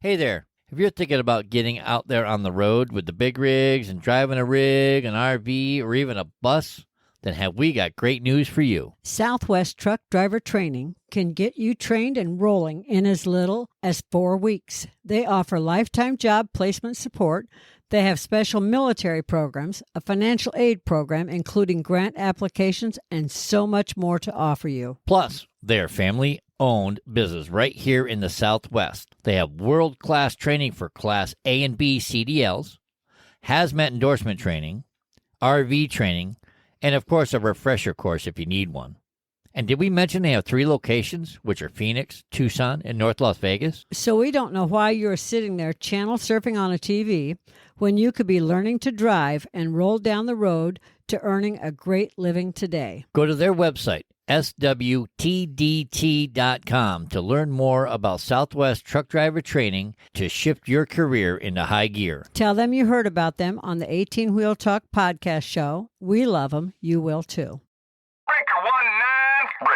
Hey there, if you're thinking about getting out there on the road with the big rigs and driving a rig, an RV, or even a bus, then have we got great news for you. Southwest Truck Driver Training can get you trained and rolling in as little as 4 weeks. They offer lifetime job placement support. They have special military programs, a financial aid program, including grant applications, and so much more to offer you. Plus, they're family-owned business right here in the Southwest. They have world-class training for Class A and B CDLs, hazmat endorsement training, RV training, and, of course, a refresher course if you need one. And did we mention they have 3 locations, which are Phoenix, Tucson, and North Las Vegas? So we don't know why you're sitting there channel surfing on a TV when you could be learning to drive and roll down the road to earning a great living today. Go to their website, swtdt.com, to learn more about Southwest Truck Driver Training to shift your career into high gear. Tell them you heard about them on the 18 Wheel Talk podcast show. We love them. You will too. Breaker 19 for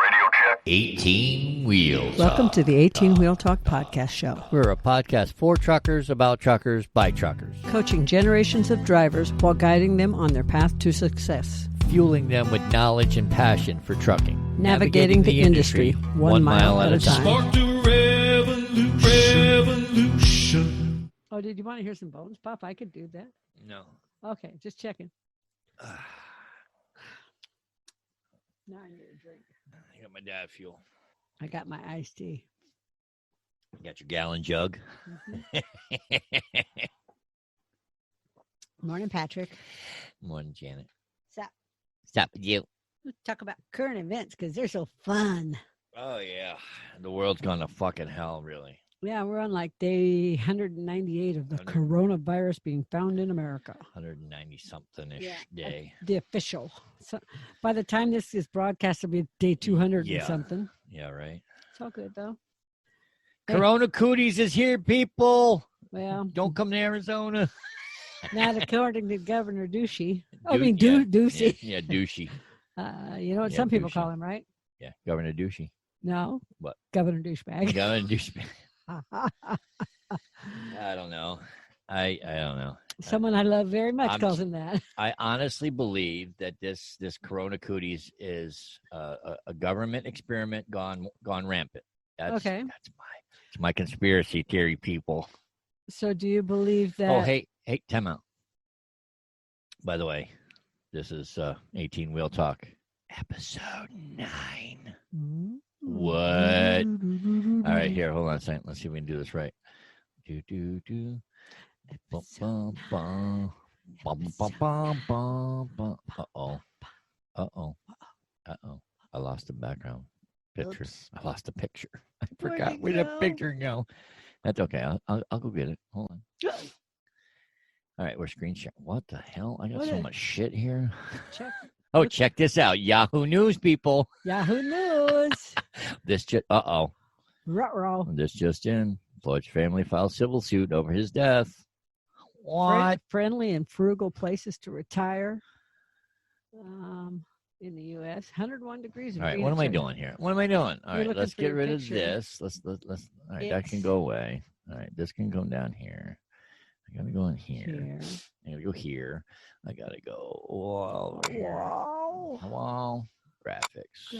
radio check. 18 Wheels. Welcome to the 18 Wheel Talk podcast show. We're a podcast for truckers, about truckers, by truckers. Coaching generations of drivers while guiding them on their path to success. Fueling them with knowledge and passion for trucking. Navigating the industry 1 mile at a time. Spark the revolution. Oh, did you want to hear some bones pop? I could do that. No. Okay, just checking. Now I need a drink. I got my dad fuel. I got my iced tea. You got your gallon jug. Morning, Patrick. Morning, Janet. Stop. with you. Let's talk about current events because they're so fun. Oh, yeah. The world's gone to fucking hell, really. Yeah, we're on like day 198 of the 100. coronavirus being found in America. 190-something-ish day. The official. So by the time this is broadcast, it'll be day 200 Yeah. and something. Yeah, right. It's all good, though. Hey. Coronacooties is here, people. Well, Don't come to Arizona. not according to Governor Ducey. Ducey. Yeah, Ducey. You know what Yeah, some people Ducey. call him, right? Yeah, Governor Ducey. No. What? Governor Douchebag. Governor Ducey. I don't know. I don't know. Someone I love very much calls him that. I honestly believe that this Coronacooties is a government experiment gone rampant. That's my conspiracy theory, people. So do you believe that? Oh, hey, time out. By the way, this is 18 Wheel Talk, episode 9. Mm-hmm. What? All right, here, hold on a second. Let's see if we can do this right. Do. Bum, bum, bum. Bum, bum, bum, bum, bum. Uh-oh. I lost the background picture. Oops. I lost the picture. I Where'd forgot it where the go? picture go. That's okay. I'll go get it. Hold on. All right, we're screen sharing. What the hell? I got What so is- much shit here. Check. Oh, check this out. Yahoo News, people. Yahoo News. This just, Ruh-roh. This just in. Floyd's family filed civil suit over his death. What? Friendly and frugal places to retire in the U.S. 101 degrees. All right, what am I doing here? All right, looking let's for get your rid picture. of this. Let's. All right, that can go away. All right, this can go down here. I gotta go in here. I gotta go here. I gotta go all over here. Wow. Wow. Graphics.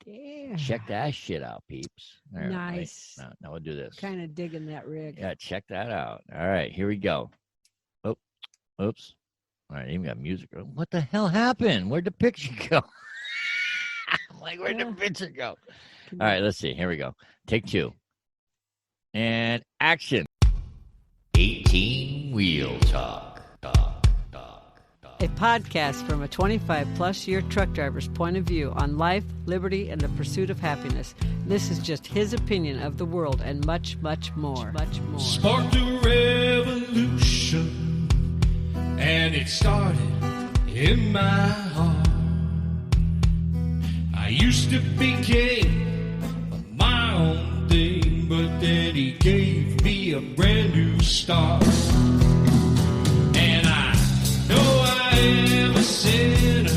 There. Check that shit out, peeps. All right, Nice. wait. Now we'll do this. Kind of digging that rig. Yeah, check that out. All right, here we go. Oh, oops. All right, even got music. What the hell happened? Where'd the picture go? I'm like, where'd the picture go? All right, let's see. Here we go. Take 2. And action. 18 Wheel Talk. A podcast from a 25-plus year truck driver's point of view on life, liberty, and the pursuit of happiness. This is just his opinion of the world and much, much more. Spark the revolution, and it started in my heart. I used to be king of my own thing, but then he gave me a brand new start. And I know I am a sinner,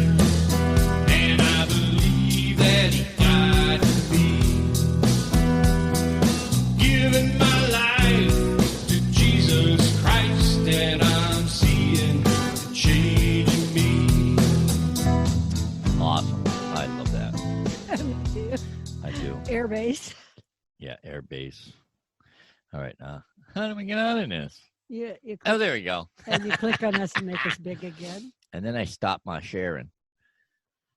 and I believe that he died for me. I do. Airbase. Yeah, air base. All right. How do we get out of this? You Oh, click, there we go. and you click on us and make us big again. And then I stop my sharing.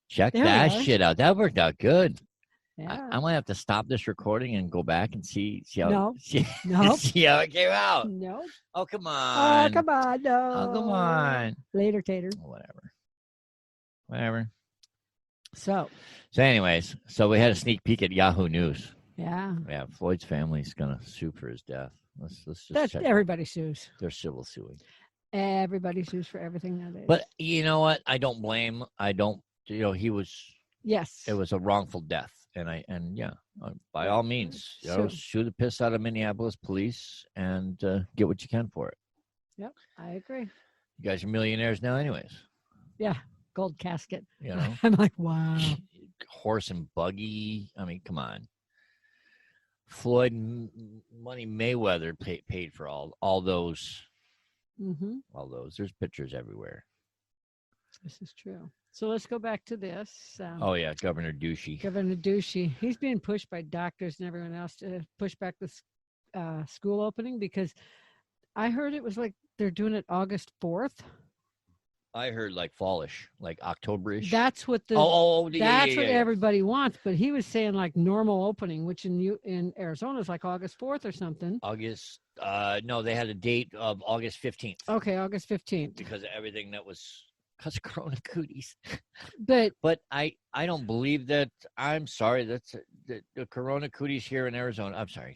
Check There that we are. shit out. That worked out good. Yeah. I might have to stop this recording and go back and see how No. see, Nope. see how it came out. No. Oh, come Oh, on. come on. No. Oh, come on. Later, Tater. Whatever. So, anyways, we had a sneak peek at Yahoo News. yeah. Yeah, Floyd's family's gonna sue for his death. Let's just That's check. everybody sues. They're civil suing. Everybody sues for everything nowadays. But you know what? I don't blame. He was. yes. It was a wrongful death, by all means, sue the piss out of Minneapolis police and get what you can for it. Yep, I agree. You guys are millionaires now, anyways. Yeah, gold casket. You know, I'm like, wow. horse and buggy. I mean, come on. Floyd money Mayweather paid for all those. Mm-hmm. All those. There's pictures everywhere. This is true. So let's go back to this. Oh yeah, Governor Douchey. Governor Douchey. He's being pushed by doctors and everyone else to push back the school opening because I heard it was like they're doing it August 4th. I heard like fallish, like October-ish. That's what that's what everybody wants. But he was saying like normal opening, which in Arizona is like August 4th or something. August. No, they had a date of August 15th. Okay, August 15th. Because of everything that was because of Coronacooties. But I don't believe that. I'm sorry. That's the Coronacooties here in Arizona. I'm sorry.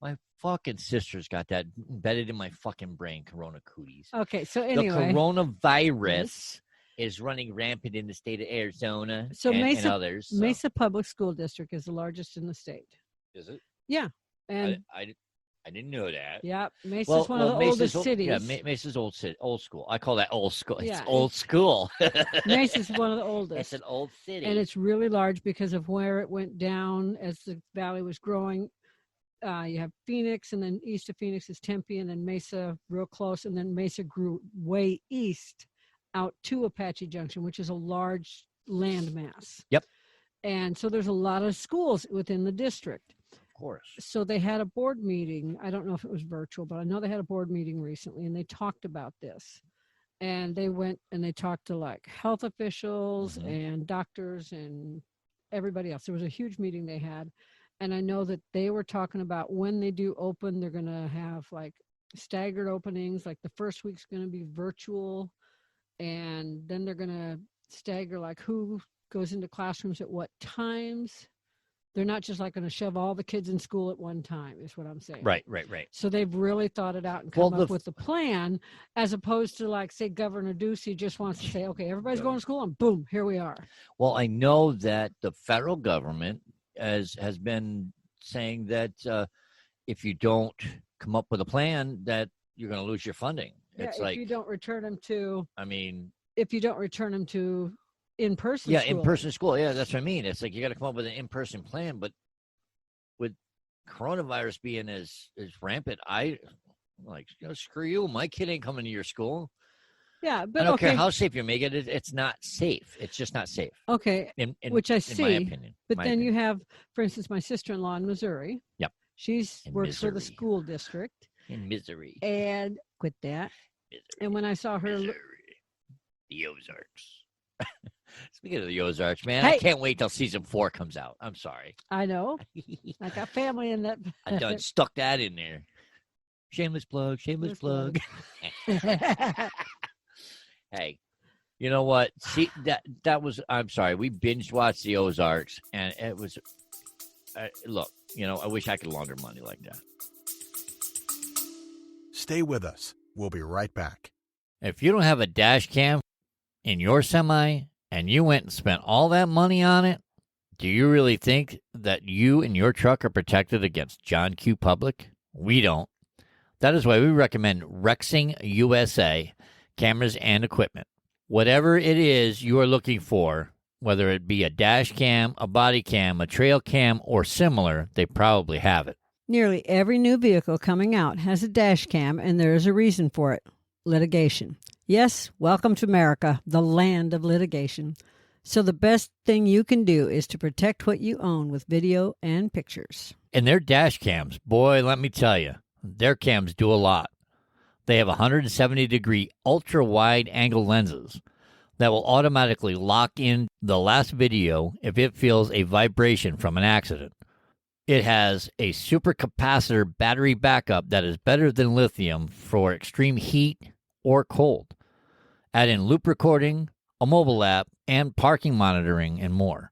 My fucking sister's got that embedded in my fucking brain. Coronacooties. okay, so anyway, the coronavirus is running rampant in the state of Arizona. So and Mesa others. So. Mesa Public School District is the largest in the state. Is it? Yeah, and I didn't know that. yeah, Mesa's one of the Mesa's oldest cities. Yeah, Mesa's old school. I call that old school. It's Yeah, old school. Mesa's one of the oldest. It's an old city. And it's really large because of where it went down as the valley was growing. You have Phoenix, and then east of Phoenix is Tempe, and then Mesa real close, and then Mesa grew way east out to Apache Junction, which is a large landmass. Yep. And so there's a lot of schools within the district. Of course. So they had a board meeting. I don't know if it was virtual, but I know they had a board meeting recently, and they talked about this. And they went and they talked to like health officials and doctors and everybody else. There was a huge meeting they had. And I know that they were talking about when they do open, they're going to have like staggered openings. Like the first week's going to be virtual. And then they're going to stagger like who goes into classrooms at what times. They're not just like going to shove all the kids in school at one time, is what I'm saying. Right. So they've really thought it out and come up with a plan, as opposed to like, say, Governor Ducey just wants to say, okay, everybody's going to school, and boom, here we are. Well, I know that the federal government has been saying that if you don't come up with a plan, that you're going to lose your funding. Yeah, it's if you don't return them to. I mean, if you don't return them to in-person. Yeah, in-person school. Yeah, that's what I mean. It's like you got to come up with an in-person plan, but with coronavirus being as rampant, I like, screw you. My kid ain't coming to your school. Yeah, but I don't care how safe you make it. It's not safe. It's just not safe. Okay, which I see. In my opinion. But then you have, for instance, my sister-in-law in Missouri. Yep. She works for the school district. In misery. And quit that. Misery. And when I saw her. Misery. The Ozarks. Speaking of the Ozarks, man, hey. I can't wait till season 4 comes out. I'm sorry. I know. I got family in that. I done stuck that in there. Shameless plug. Hey, you know what? See, that was, I'm sorry. We binge watched the Ozarks, and it was, look, I wish I could launder money like that. Stay with us. We'll be right back. If you don't have a dash cam in your semi and you went and spent all that money on it, do you really think that you and your truck are protected against John Q. Public? We don't. That is why we recommend Rexing USA cameras and equipment. Whatever it is you are looking for, whether it be a dash cam, a body cam, a trail cam, or similar, they probably have it. Nearly every new vehicle coming out has a dash cam, and there is a reason for it. Litigation. Yes, welcome to America, the land of litigation. So the best thing you can do is to protect what you own with video and pictures. And their dash cams, boy, let me tell you, their cams do a lot. They have 170-degree ultra-wide angle lenses that will automatically lock in the last video if it feels a vibration from an accident. It has a supercapacitor battery backup that is better than lithium for extreme heat or cold. Add in loop recording, a mobile app, and parking monitoring, and more.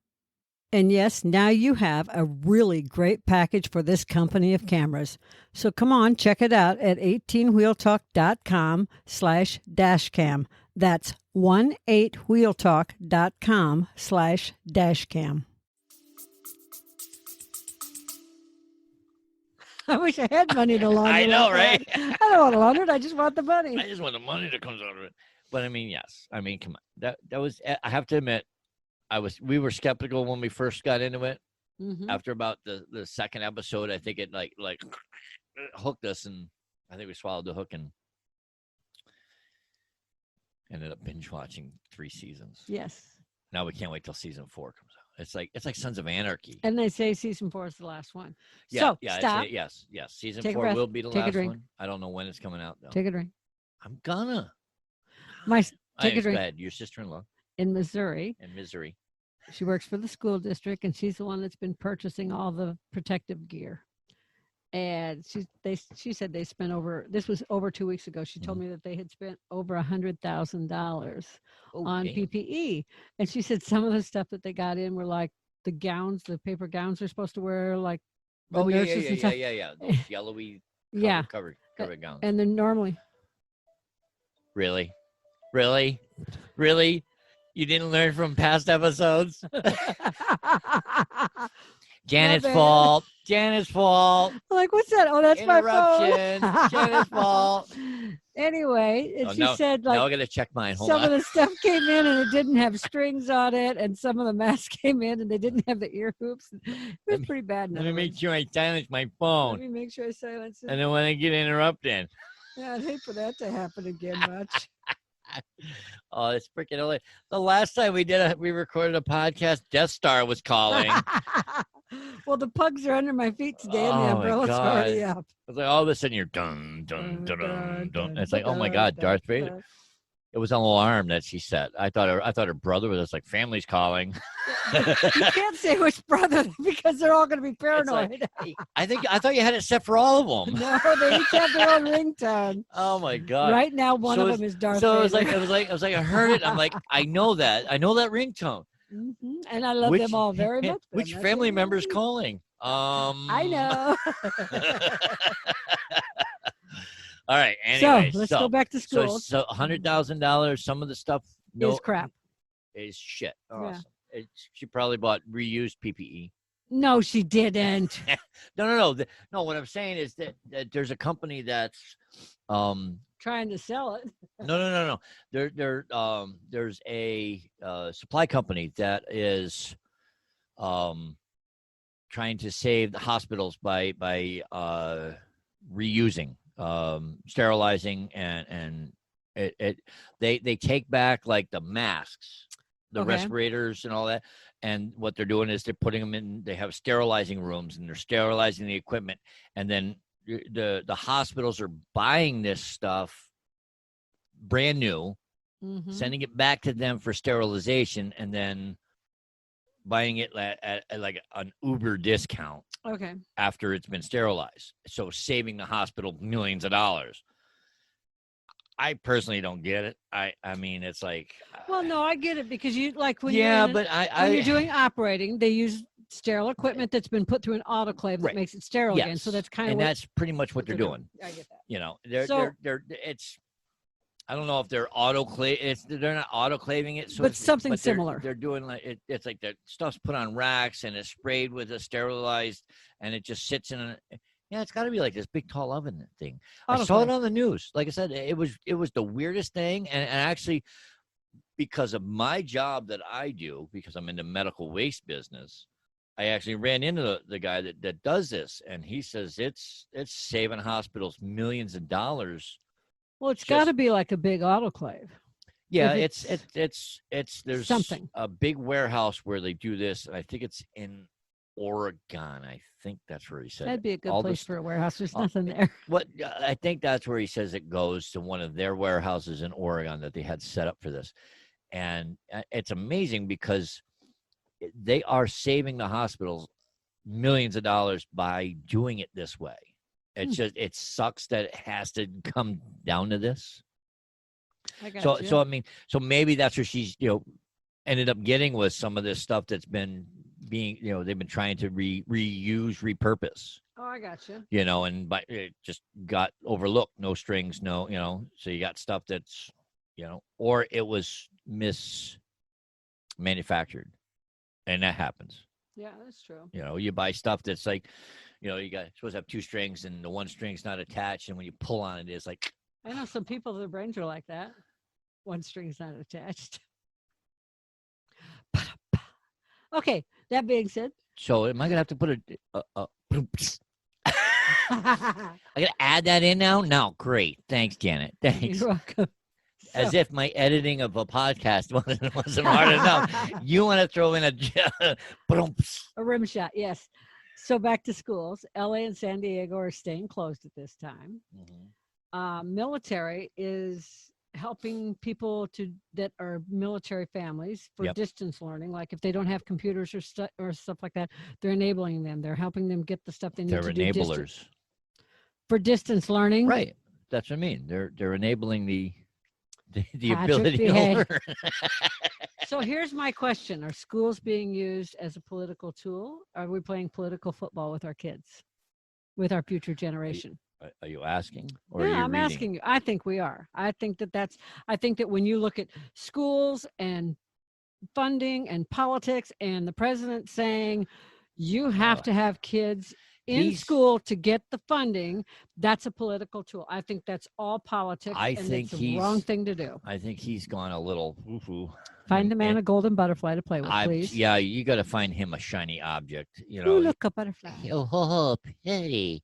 And yes, now you have a really great package for this company of cameras. So come on, check it out at 18wheeltalk.com/dashcam. That's 18wheeltalk.com/dashcam. I wish I had money to launder. I know, like right? that. I don't want to launder it. I just want the money. I just want the money that comes out of it. But I mean, yes. I mean, come on. That was. I have to admit, we were skeptical when we first got into it. Mm-hmm. After about the second episode, I think it like hooked us, and I think we swallowed the hook and ended up binge watching 3 seasons. Yes. Now we can't wait till season 4 comes out. It's like Sons of Anarchy. And they say season 4 is the last one. Yeah, so yeah, stop. Yes. Season Take a 4 breath. will be the Take a last drink. one. I don't know when it's coming out though. Take a drink. I'm gonna. Take a drink. Go ahead. Your sister-in-law In Missouri. in misery. She works for the school district, and she's the one that's been purchasing all the protective gear. And she said they spent this was over 2 weeks ago. She told me that they had spent over $100,000 on damn. PPE. And she said some of the stuff that they got in were like the gowns, the paper gowns they're supposed to wear, like the nurses and stuff. Yeah. Those yellowy Yeah. covered gowns. And then normally. Really? You didn't learn from past episodes? Janet's bad. fault. Janet's fault. Like, what's that? Oh, that's my Interruption. phone. Janet's fault. Anyway, and she said, now I like, gotta check mine. Hold some on. of the stuff came in and it didn't have strings on it, and some of the masks came in and they didn't have the ear hoops. It was pretty bad. Let me make sure. sure I silence my Let phone. me make sure I silence it. And then when I get interrupted. Yeah, I'd hate for that to happen again much. Oh, it's freaking early. The last time we recorded a podcast, Death Star was calling. Well, the pugs are under my feet today, and Oh, the my umbrella's already God. up. It's like all of a sudden you're dun dun dun dun dun. It's like, oh my God, Darth Vader. It was an alarm that she set. I thought her brother was just like, family's calling. You can't say which brother because they're all going to be It's paranoid. like, hey, I thought you had it set for all of them. No, they each have their own ringtone. Oh my God. Right now, one So of it's- them is Darth So Vader. it was like I heard it. I'm like, I know that ringtone. Mhm. And I love them all very much. but Which I'm not family saying member's that. calling? I know. All right. Anyway, So let's go back to school. So $100,000. Some of the stuff Is crap. is shit. Yeah. Awesome. She probably bought reused PPE. No, she didn't. No. No, what I'm saying is that there's a company that's Trying to sell it. no. There's a supply company that is trying to save the hospitals by reusing, sterilizing, and they take back like the masks, the Okay. respirators, and all that. And what they're doing is they're putting them in. They have sterilizing rooms, and they're sterilizing the equipment. And then the hospitals are buying this stuff brand new, Mhm. sending it back to them for sterilization, and then buying it at like an Uber discount Okay. after it's been sterilized. So saving the hospital millions of dollars. I personally don't get it. I mean, it's like, Well, no, I get it because you like when yeah, you're but when you're doing operating, they use sterile equipment that's been put through an autoclave that Right. makes it sterile again. So Yes. that's kind of and what that's pretty much what they're doing. I get that. You know, So- it's. I don't know if they're they're not autoclaving it, so But it's- something they're- similar. They're doing like it's like the stuff's put on racks and it's sprayed with a sterilized, and it just sits in a. Yeah, it's got to be like this big tall oven thing. I saw it Autoclave. on the news. Like I said, it was the weirdest thing, and actually, because of my job that I do, because I'm in the medical waste business, I actually ran into the guy that does this, and he says it's saving hospitals millions of dollars. Well, it's Just- got to be like a big autoclave. Yeah, If it's there's something. a big warehouse where they do this, and I think it's in Oregon. I think that's where he said That'd be a good all place this. for a warehouse. There's uh, nothing there. What I think that's where he says it goes to one of their warehouses in Oregon that they had set up for this, and it's amazing because they are saving the hospitals millions of dollars by doing it this way. It's just it sucks that it has to come down to this. I got you. So I mean, so maybe that's where she's ended up getting was some of this stuff that's been being they've been trying to reuse, repurpose. Oh, I got you. And but it just got overlooked. No strings, no. So you got stuff that's or it was manufactured, and that happens. Yeah, that's true. You buy stuff that's like, you got supposed to have two strings, and the one string's not attached, and when you pull on it, it's like. I know some people, their brains are like that. One string's not attached. Okay, that being said. So am I gonna have to put I gotta add that in now? No, great. Thanks, Janet. Thanks. You're welcome. As if my editing of a podcast wasn't hard enough. You want to throw in a rim shot, yes. So back to schools. LA and San Diego are staying closed at this time. Mm-hmm. Military is helping people that are military families for distance learning. Like if they don't have computers or stuff like that, they're enabling them. They're helping them get the stuff they need to do. They're enablers. For distance learning. Right. That's what I mean. They're enabling the ability to learn. So here's my question. Are schools being used as a political tool? Are we playing political football with our kids, with our future generation? Are you asking? Or Yeah, are you I'm reading? asking you. I think we are. I think that when you look at schools and funding and politics and the president saying you have to have kids in school to get the funding, that's a political tool. I think that's all politics. It's the wrong thing to do. I think he's gone a little woo-hoo. Find the man a golden butterfly to play with, please. Yeah, you got to find him a shiny object. Ooh, look, a butterfly. Oh, pretty.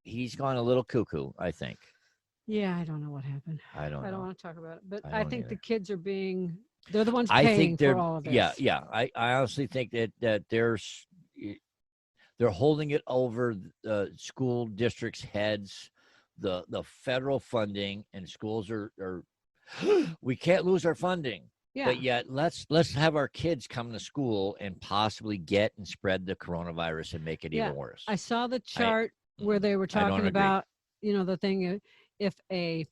He's gone a little cuckoo, I think. Yeah, I don't know what happened. I don't want to talk about it, but I I don't think either. the kids are they're the ones paying for all of this. Yeah. I honestly think that they're holding it over the school districts' heads, the federal funding, and schools are we can't lose our funding. Yeah. But yet let's have our kids come to school and possibly get and spread the coronavirus and make it even worse. I saw the chart where they were talking about, the thing, if a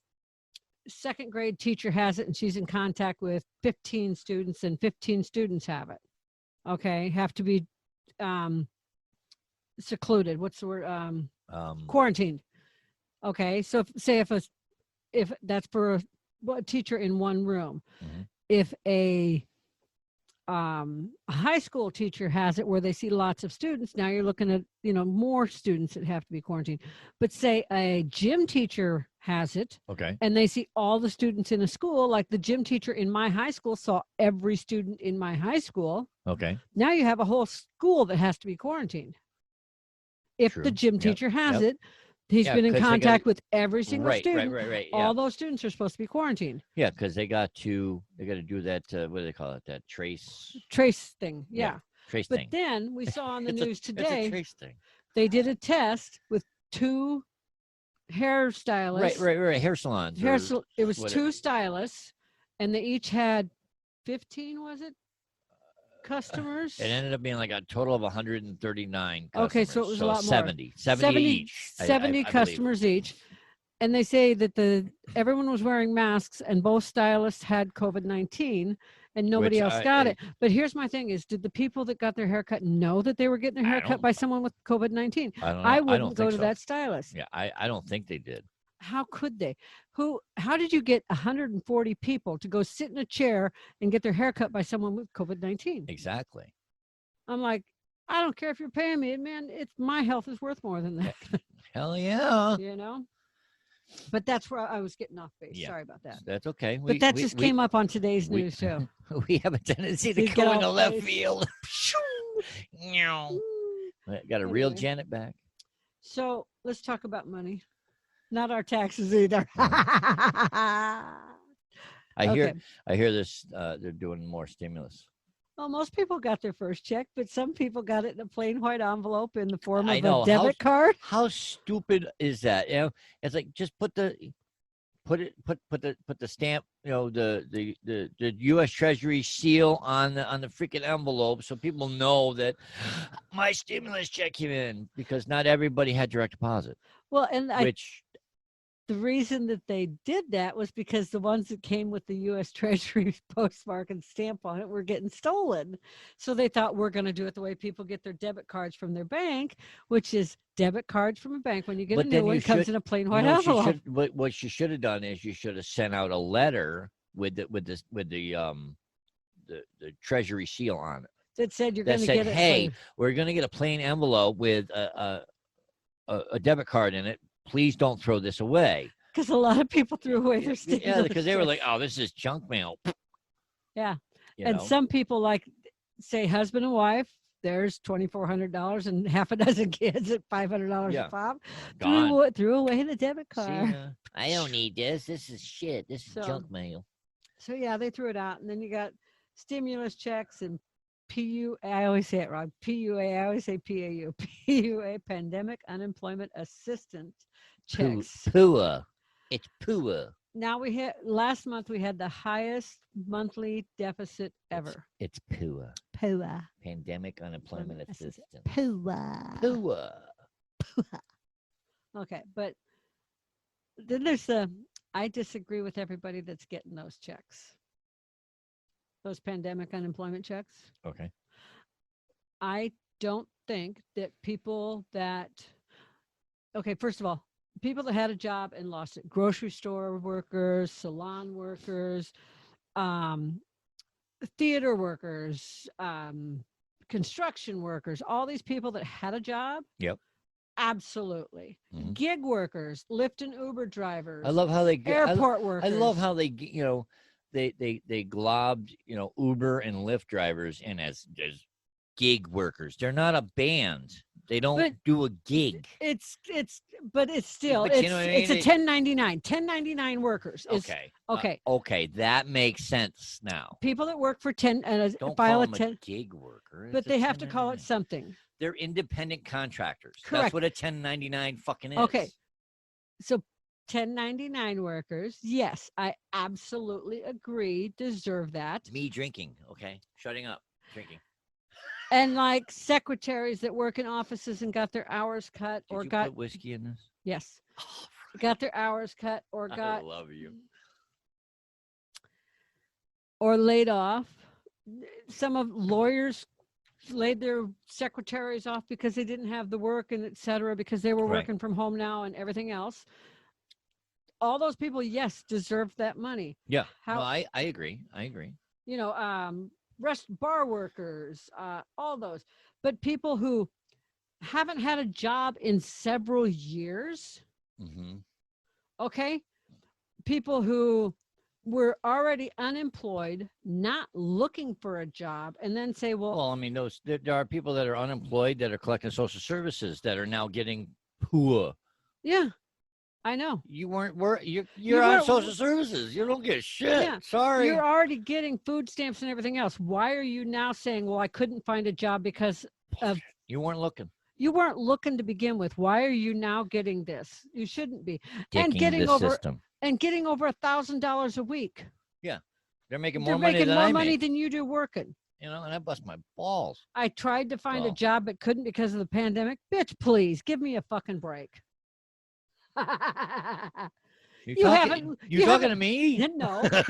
second grade teacher has it and she's in contact with 15 students and 15 students have it, have to be secluded. What's the word? Quarantined. Okay. So if that's for a teacher in one room, if a high school teacher has it where they see lots of students, now you're looking at, more students that have to be quarantined. But say a gym teacher has it, and they see all the students in a school, like the gym teacher in my high school saw every student in my high school. Now you have a whole school that has to be quarantined. If the gym teacher has it, he's been in contact with every single student. Right. All those students are supposed to be quarantined. Yeah, because they got to do that. What do they call it? That trace thing. Yeah. Trace but thing. Then we saw on the news today, it's a trace thing. They did a test with two hairstylists. Right. Hair salons. It was two stylists, and they each had 15, was it? Customers. It ended up being like a total of 139 customers. Okay, so it was a lot more. 70 each. 70 customers each. And they say that everyone was wearing masks and both stylists had COVID-19 and nobody else got it. But here's my thing is, did the people that got their hair cut know that they were getting their hair cut by someone with COVID-19? I wouldn't go to that stylist. Yeah, I don't think they did. How could they? How did you get 140 people to go sit in a chair and get their hair cut by someone with COVID-19? Exactly. I'm like, I don't care if you're paying me, man. My health is worth more than that. Hell yeah. But that's where I was getting off base. Yeah. Sorry about that. That's okay. But that just came up on today's news too. We have a tendency to go into left field. Got a real Janet back. So let's talk about money. Not our taxes either. I hear Okay. I hear this. They're doing more stimulus. Well, most people got their first check, but some people got it in a plain white envelope in the form I of know a debit card. How stupid is that? You know, it's like just put the stamp. You know, the U.S. Treasury seal on the freaking envelope, so people know that my stimulus check came in, because not everybody had direct deposit. Well, and Which the reason that they did that was because the ones that came with the U.S. Treasury postmark and stamp on it were getting stolen. So they thought, we're going to do it the way people get their debit cards from their bank, which is debit cards from a bank. When you get But a then new one, you it comes should- in a plain you white know, envelope. what you should have done is you should have sent out a letter with the Treasury seal on it That said, you're that going to said, get it. "Hey, we're going to get a plain envelope with a debit card in it. Please don't throw this away." Because a lot of people threw away their stimulus Yeah, because they were like, checks. "Oh, this is junk mail." Yeah. You And know? some people, like, say husband and wife, there's $2,400 and half a dozen kids at $500 Yeah. a pop. Gone. Threw away the debit See card. ya. I don't need this. This is shit. This is So- junk mail. So yeah, they threw it out, and then you got stimulus checks and PU. I always say it wrong. PUA. I always say PAU. PUA, Pandemic Unemployment Assistance checks. Poor. It's poor. Now last month we had the highest monthly deficit ever. It's poor. PUA. Pandemic unemployment assistance. PUA. Poor. Okay, but then there's I disagree with everybody that's getting those checks. Those pandemic unemployment checks. Okay. I don't think that people that, okay, first of all, people that had a job and lost it, grocery store workers, salon workers, theater workers, construction workers, all these people that had a job. Yep. Absolutely. Mhm. Gig workers, Lyft and Uber drivers. I love how they airport I workers. love how they they globbed Uber and Lyft drivers in as gig workers. They're not a band. They don't But do a gig. But it's still, But you know what I it's a mean? 1099 workers. Okay. Okay. Okay, that makes sense now. People that work for Don't file call a them 10, a gig worker. but It's a they have to call it 1099. something. They're independent contractors. That's Correct. what a 1099 fucking is. Okay. So 1099 workers, yes, I absolutely agree, deserve that. Me drinking. Okay. Shutting up. Drinking. And like secretaries that work in offices and got their hours cut Did or you got, put whiskey in this? yes, got their hours cut or I got, love you. or laid off. Some of lawyers laid their secretaries off because they didn't have the work and et cetera, because they were Right. working from home now and everything else. All those people, yes, deserve that money. Yeah. How- No, I agree. I agree. Bar workers, all those. But people who haven't had a job in several years, Mm-hmm. okay? People who were already unemployed, not looking for a job, and then say, well, Well, I mean, there are people that are unemployed that are collecting social services that are now getting poor. yeah, I know. You weren't you're You on weren't- social services. You don't get shit. Yeah, Sorry. You're already getting food stamps and everything else. Why are you now saying, well, I couldn't find a job because of, You weren't looking. you weren't looking to begin with? Why are you now getting this? You shouldn't be. And Dicking getting the over system. and getting over $1,000 a week. They're making They're more money making than more I money make. than you do working. And I bust my balls. I tried to find a Well. job but couldn't because of the pandemic. Bitch, please give me a fucking break. You talking to me? No, but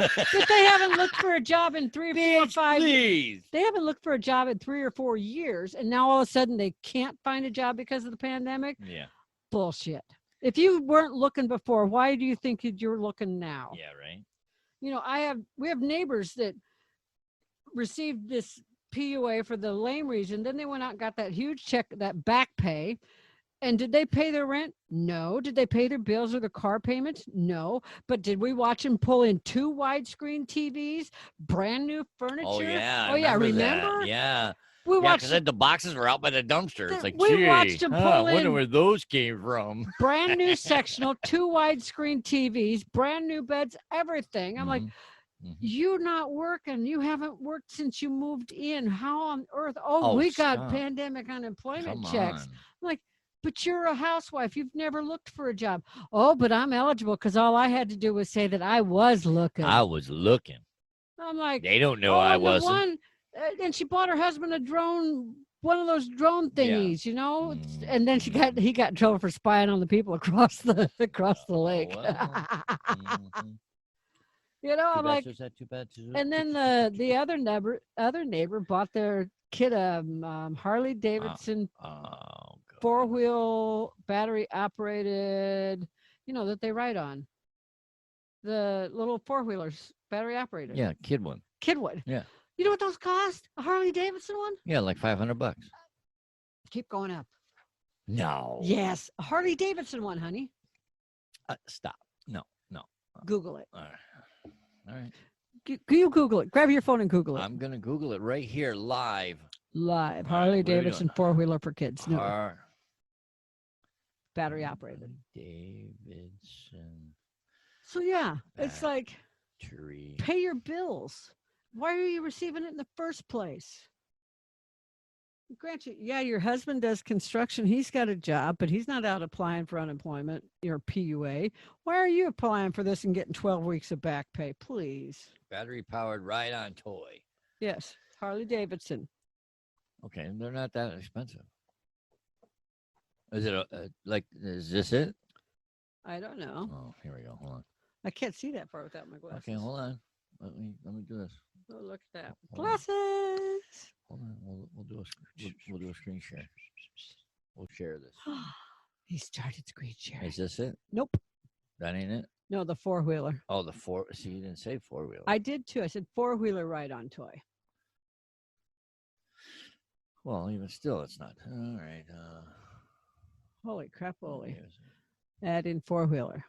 they haven't looked for a job in 3 or 4 or Bitch, 5 please. They haven't looked for a job in 3 or 4 years, and now all of a sudden they can't find a job because of the pandemic. Yeah. Bullshit. If you weren't looking before, why do you think you're looking now? Yeah, right. We have neighbors that received this PUA for the lame reason. Then they went out and got that huge check, that back pay. And did they pay their rent? No. Did they pay their bills or their car payments? No. But did we watch them pull in 2 widescreen TVs, brand new furniture? Oh yeah. Oh, yeah. that. Remember? Yeah. We Yeah, watched because the boxes were out by the dumpster. It's like, We gee, watched 'em I pull wonder in- where those came from. brand new sectional, 2 widescreen TVs, brand new beds, everything. I'm like, Mhm. You're not working. You haven't worked since you moved in. How on earth? Oh, we got stop. pandemic unemployment Come checks. on. I'm like, but you're a housewife. You've never looked for a job. Oh, but I'm eligible because all I had to do was say that I was looking. I was looking. I'm like, They don't know oh, I and the wasn't. one, and she bought her husband a drone, one of those drone thingies, you know. And then he got in trouble for spying on the people across the lake. You know, I'm like, too bad. and then the other neighbor bought their kid a Harley Davidson God. 4-wheel battery operated, that they ride on. The little 4-wheelers, battery operated. Yeah, kid one. Yeah. You know what those cost? A Harley Davidson one? Yeah, like $500. Keep going up. No. Yes, a Harley Davidson one, honey. Stop. No. Google it. All right. You Google it. Grab your phone and Google it. I'm gonna Google it right here live. Live. All right, Harley what are we Davidson doing? 4-wheeler for kids. No, Harley battery operated. Davidson So yeah, it's like tree. pay your bills. Why are you receiving it in the first place? Grant you, yeah, your husband does construction. He's got a job, but he's not out applying for unemployment or PUA. Why are you applying for this and getting 12 weeks of back pay? Please. Battery powered ride-on toy. Yes, Harley Davidson. Okay, they're not that expensive. Is it is this it? I don't know. Oh, here we go. Hold on. I can't see that far without my glasses. Okay, hold on. Let me do this. Oh, look at that. Hold on. Glasses. Hold on. We'll do a screen share. We'll share this. He started screen sharing. Is this it? Nope. That ain't it? No, the 4-wheeler. Oh, the four. See, you didn't say 4-wheeler. I did too. I said 4-wheeler ride-on toy. Well, even still, it's not. All right. Holy crap, holy. Here's Add in 4-wheeler.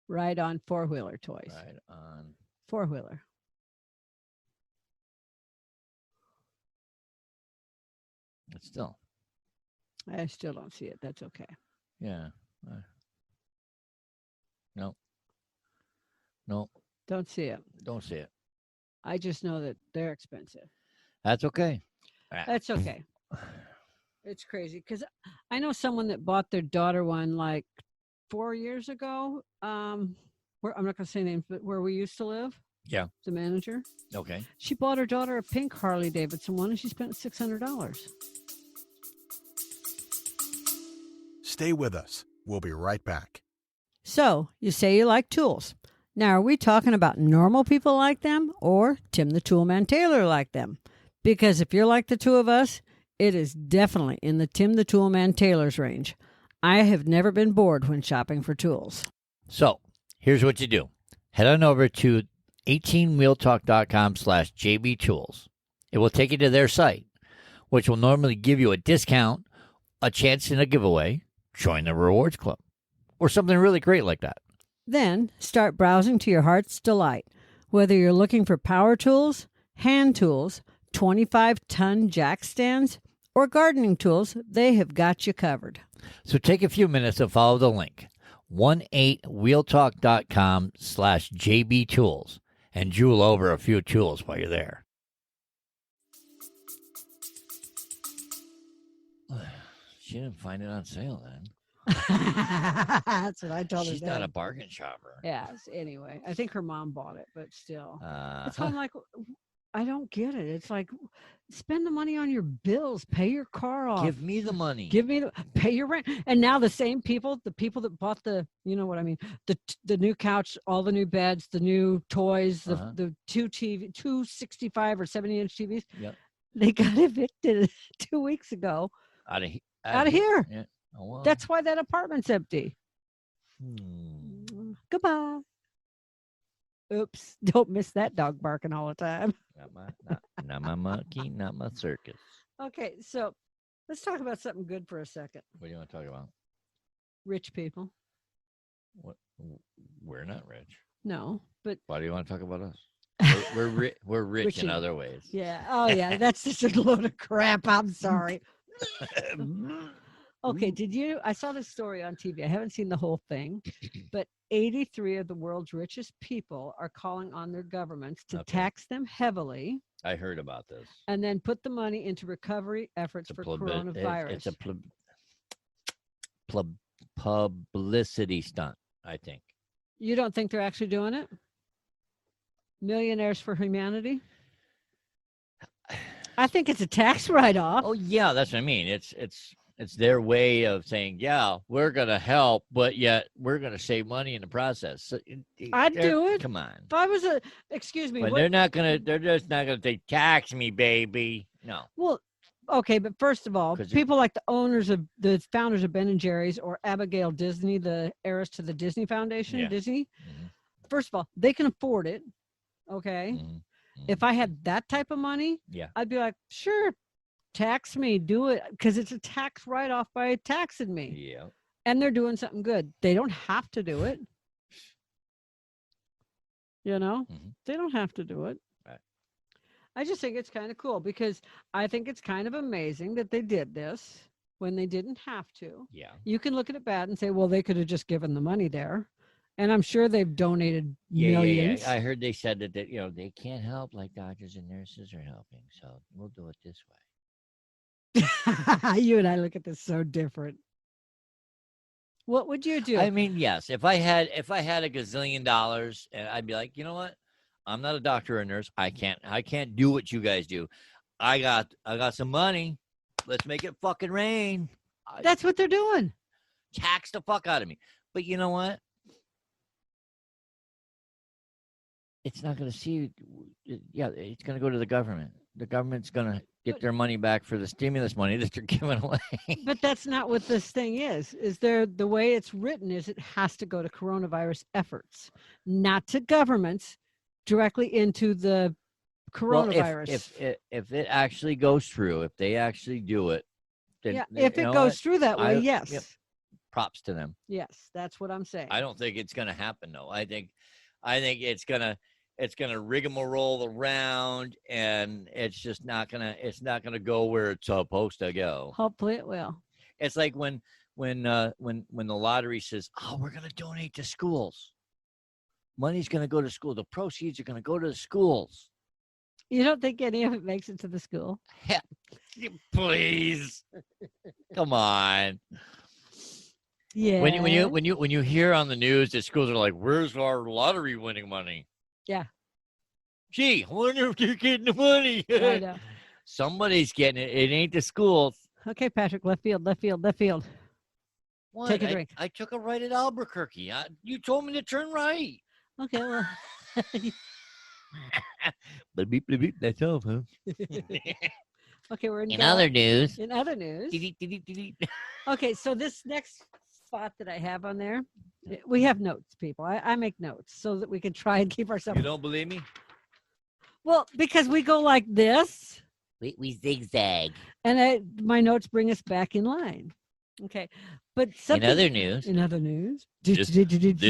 Ride-on 4-wheeler toys. Ride on. 4-wheeler. But still. I still don't see it. That's okay. Yeah. No. No. Don't see it. Don't see it. I just know that they're expensive. That's okay. That's okay. It's crazy because I know someone that bought their daughter one like 4 years ago. Where I'm not going to say names, but where we used to live. Yeah. The manager. Okay. She bought her daughter a pink Harley Davidson one, and she spent $600. Stay with us. We'll be right back. So you say you like tools. Now, are we talking about normal people like them or Tim the Toolman Taylor like them? Because if you're like the two of us, it is definitely in the Tim the Toolman Taylor's range. I have never been bored when shopping for tools. So here's what you do. Head on over to 18wheeltalk.com/JBTools. It will take you to their site, which will normally give you a discount, a chance in a giveaway, join the rewards club, or something really great like that. Then start browsing to your heart's delight. Whether you're looking for power tools, hand tools, 25-ton jack stands, or gardening tools, they have got you covered. So take a few minutes to follow the link, 18wheeltalk.com/JBTools, and jewel over a few tools while you're there. She didn't find it on sale then. That's what I told her. She's not a bargain shopper. Yes, anyway. I think her mom bought it, but still. It's Huh. I'm like, I don't get it. It's like, spend the money on your bills, pay your car off. Give me the money. Pay your rent. And now the same people, the people that bought the, you know what I mean, the new couch, all the new beds, the new toys, the two 65 or 70-inch TVs. Yep. They got evicted 2 weeks ago. Out of here. Yeah. Oh, well. That's why that apartment's empty. Goodbye. Oops. Don't miss that dog barking all the time. Not my monkey, not my circus. Okay, so let's talk about something good for a second. What do you want to talk about? Rich people. What? We're not rich. No, but Why do you want to talk about us? We're rich Rich in in- other ways. yeah. Oh, yeah. That's just a load of crap. I'm sorry. Okay, I saw this story on TV. I haven't seen the whole thing, but 83 of the world's richest people are calling on their governments to tax them heavily. I heard about this. And then put the money into recovery efforts for coronavirus. It's a publicity stunt, I think. You don't think they're actually doing it? Millionaires for Humanity? I think it's a tax write-off. Oh yeah, that's what I mean. It's their way of saying, yeah, we're gonna help, but yet we're gonna save money in the process. So I'd do it. Come on. If I was excuse me. But they're just not gonna say tax me, baby. No. Well, okay, but first of all, people like the founders of Ben and Jerry's or Abigail Disney, the heiress to the Disney Foundation, Disney. Mm-hmm. First of all, they can afford it. Okay. Mm-hmm. If I had that type of money, I'd be like, sure, tax me, do it, because it's a tax write-off by taxing me. Yeah. And they're doing something good. They don't have to do it. They don't have to do it. Right. I just think it's kind of cool because I think it's kind of amazing that they did this when they didn't have to. Yeah. You can look at it bad and say, well, they could have just given the money there. And I'm sure they've donated millions. Yeah. I heard they said that they can't help like doctors and nurses are helping. So we'll do it this way. You and I look at this so different. What would you do? I mean, yes, if I had a gazillion dollars, and I'd be like, you know what? I'm not a doctor or a nurse. I can't do what you guys do. I got some money. Let's make it fucking rain. That's what they're doing. Tax the fuck out of me. But you know what? It's not going to see. Yeah, it's going to go to the government. The government's going to get their money back for the stimulus money that they're giving away. But that's not what this thing is. The way it's written is it has to go to coronavirus efforts, not to governments, directly into the coronavirus. Well, if it actually goes through, if they actually do it, then if it goes through that way, yes. Yep, props to them. Yes, that's what I'm saying. I don't think it's going to happen though. I think it's gonna rigmarole around, and it's just not gonna go where it's supposed to go. Hopefully, it will. It's like when the lottery says, "Oh, we're gonna donate to schools. Money's gonna go to school. The proceeds are gonna go to the schools." You don't think any of it makes it to the school? Please, come on. Yeah. When you hear on the news that schools are like, "Where's our lottery winning money?" Yeah. Gee, I wonder if they're getting the money. I know. Somebody's getting it. It ain't the schools. Okay, Patrick, left field. What? Take a drink. I took a right at Albuquerque. You told me to turn right. Okay, well. Beep, beep, beep. That's all, huh? Okay, we're in other news. In other news. Okay, so this next spot that I have on there, we have notes, people. I make notes so that we can try and keep ourselves. You don't believe me? Well, because we go like this. We zigzag. And my notes bring us back in line. Okay, but something. In other news. This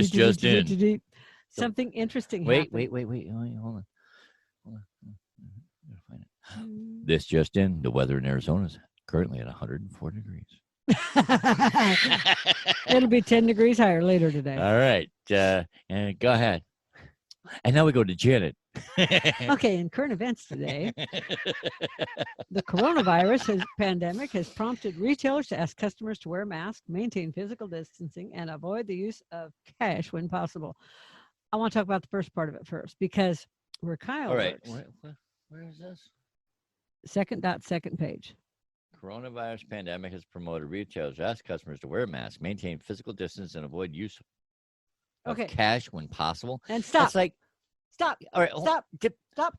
just in. Something interesting happened. Wait. Hold on. Find it. This just in. The weather in Arizona is currently at 104 degrees. It'll be 10 degrees higher later today. All right. And go ahead. And now we go to Janet. Okay, in current events today, the coronavirus pandemic has prompted retailers to ask customers to wear masks, maintain physical distancing, and avoid the use of cash when possible. I want to talk about the first part of it first because where Kyle works. Where is this? Second page. Coronavirus pandemic has promoted retailers to ask customers to wear masks, maintain physical distance, and avoid use of cash when possible. And stop. It's like, stop. All right. Stop.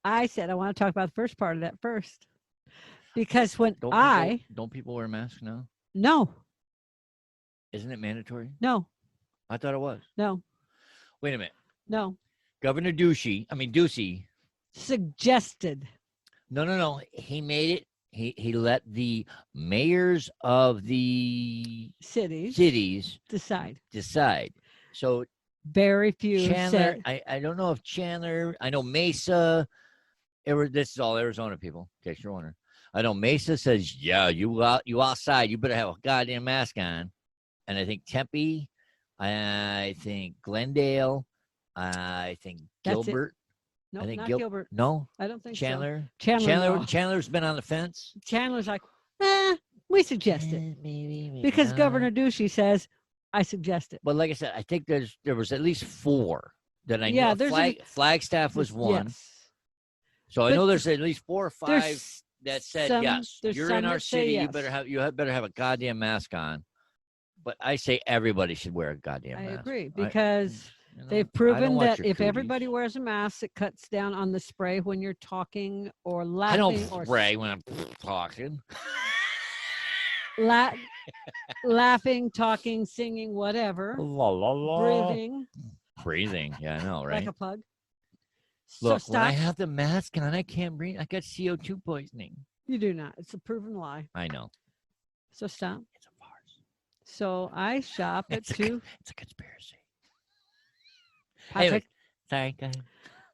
I said I want to talk about the first part of that first. Because don't people wear masks now? No. Isn't it mandatory? No. I thought it was. No. Wait a minute. No. Governor Ducey suggested. No. He made it. He let the mayors of the cities decide. So very few. Chandler, I don't know if Chandler. I know Mesa. This is all Arizona people, in case you're wondering. I know Mesa says, yeah, you outside, you better have a goddamn mask on. And I think Tempe, I think Glendale, I think That's it. Gilbert. No, I think not Gilbert. No, I don't think Chandler. so. No. Chandler's been on the fence. Chandler's like, we suggest it. Maybe Because not. Governor Ducey says, I suggest it. But like I said, I think there was at least 4 that I Yeah, know. Flagstaff was one. Yes. So I But know there's at least 4 or 5 There's that said some- yes. there's You're some in our that say city. yes. You better have a goddamn mask on. But I say everybody should wear a goddamn I mask. agree, because You know, they've I don't proven want that your if cooties. everybody wears a mask, it cuts down on the spray when you're talking or I laughing don't or spray when I'm talking. laughing, talking, singing, whatever, La, la, la. breathing Yeah, I know, right? like a pug. Look, so when I stop. have the mask on, I can't breathe. I got CO2 poisoning. You do not. It's a proven lie. I know. So stop. It's a farce. So I shop at It's two. a conspiracy. Patrick, Anyway, sorry, go ahead.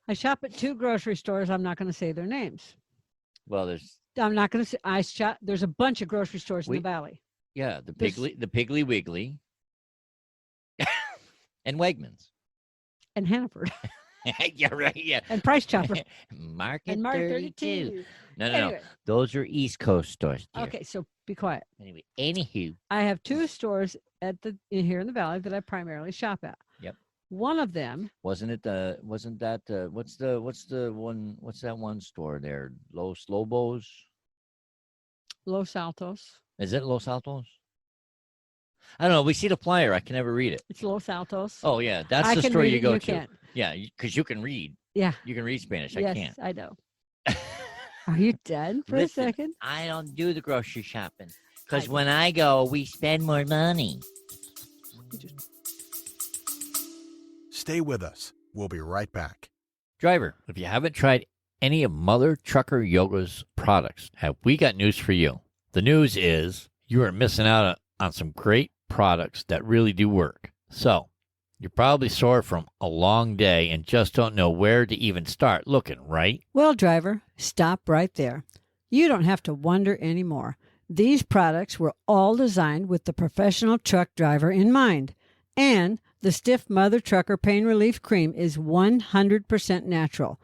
I shop at 2 grocery stores. I'm not going to say their names. Well, there's I'm not going to say. I shop. There's a bunch of grocery stores in We- the valley. the There's- Piggly Wiggly, and Wegmans. And Hannaford Yeah, right. Yeah. and Price Chopper Market and Mark 32. 32. No. Anyway, Those are East Coast stores. Dear. okay, so be quiet. Anyway, anywho. I have 2 stores here in the valley that I primarily shop at. Yep. One of them, What's that one store there? Los Lobos? Los Altos. Is it Los Altos? I don't know. We see the flyer. I can never read it. It's Los Altos. Oh yeah, that's I the can store read you it, go you to. can't. Yeah, because you can read. Yeah. You can read Spanish. Yes, I can't. I know. Are you done for Listen, a second? I don't do the grocery shopping because I- when I go, we spend more money. Stay with us. We'll be right back. Driver, if you haven't tried any of Mother Trucker Yoga's products, have we got news for you? The news is you are missing out on some great products that really do work. So, you're probably sore from a long day and just don't know where to even start looking, right? Well, driver, stop right there. You don't have to wonder anymore. These products were all designed with the professional truck driver in mind. And the Stiff Mother Trucker Pain Relief Cream is 100% natural.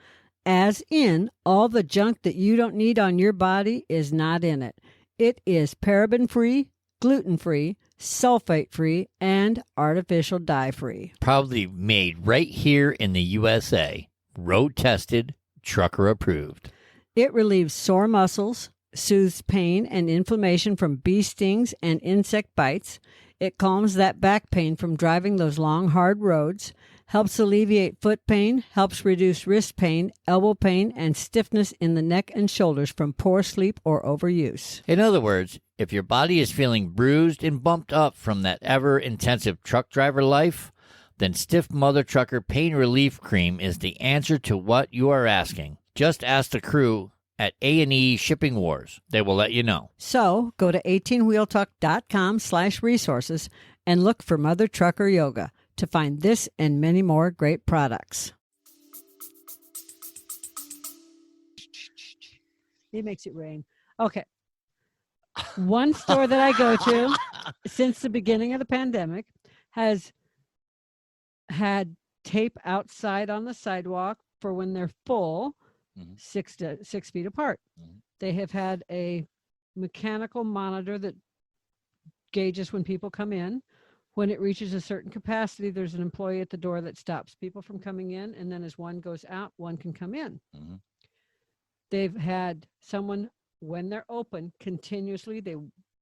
As in, all the junk that you don't need on your body is not in it. It is paraben-free, gluten-free, sulfate-free, and artificial dye-free. Probably made right here in the USA. Road tested, trucker approved. It relieves sore muscles, soothes pain and inflammation from bee stings and insect bites. It calms that back pain from driving those long, hard roads, helps alleviate foot pain, helps reduce wrist pain, elbow pain, and stiffness in the neck and shoulders from poor sleep or overuse. In other words, if your body is feeling bruised and bumped up from that ever-intensive truck driver life, then Stiff Mother Trucker Pain Relief Cream is the answer to what you are asking. Just ask the crew at A&E Shipping Wars. They will let you know. So go to 18wheeltalk.com/resources and look for Mother Trucker Yoga to find this and many more great products. It makes it rain. Okay. One store that I go to since the beginning of the pandemic has had tape outside on the sidewalk for when they're full, Mhm. 6 feet apart. Mhm. They have had a mechanical monitor that gauges when people come in. When it reaches a certain capacity, there's an employee at the door that stops people from coming in, and then as one goes out, one can come in. Mhm. They've had someone, when they're open, continuously, they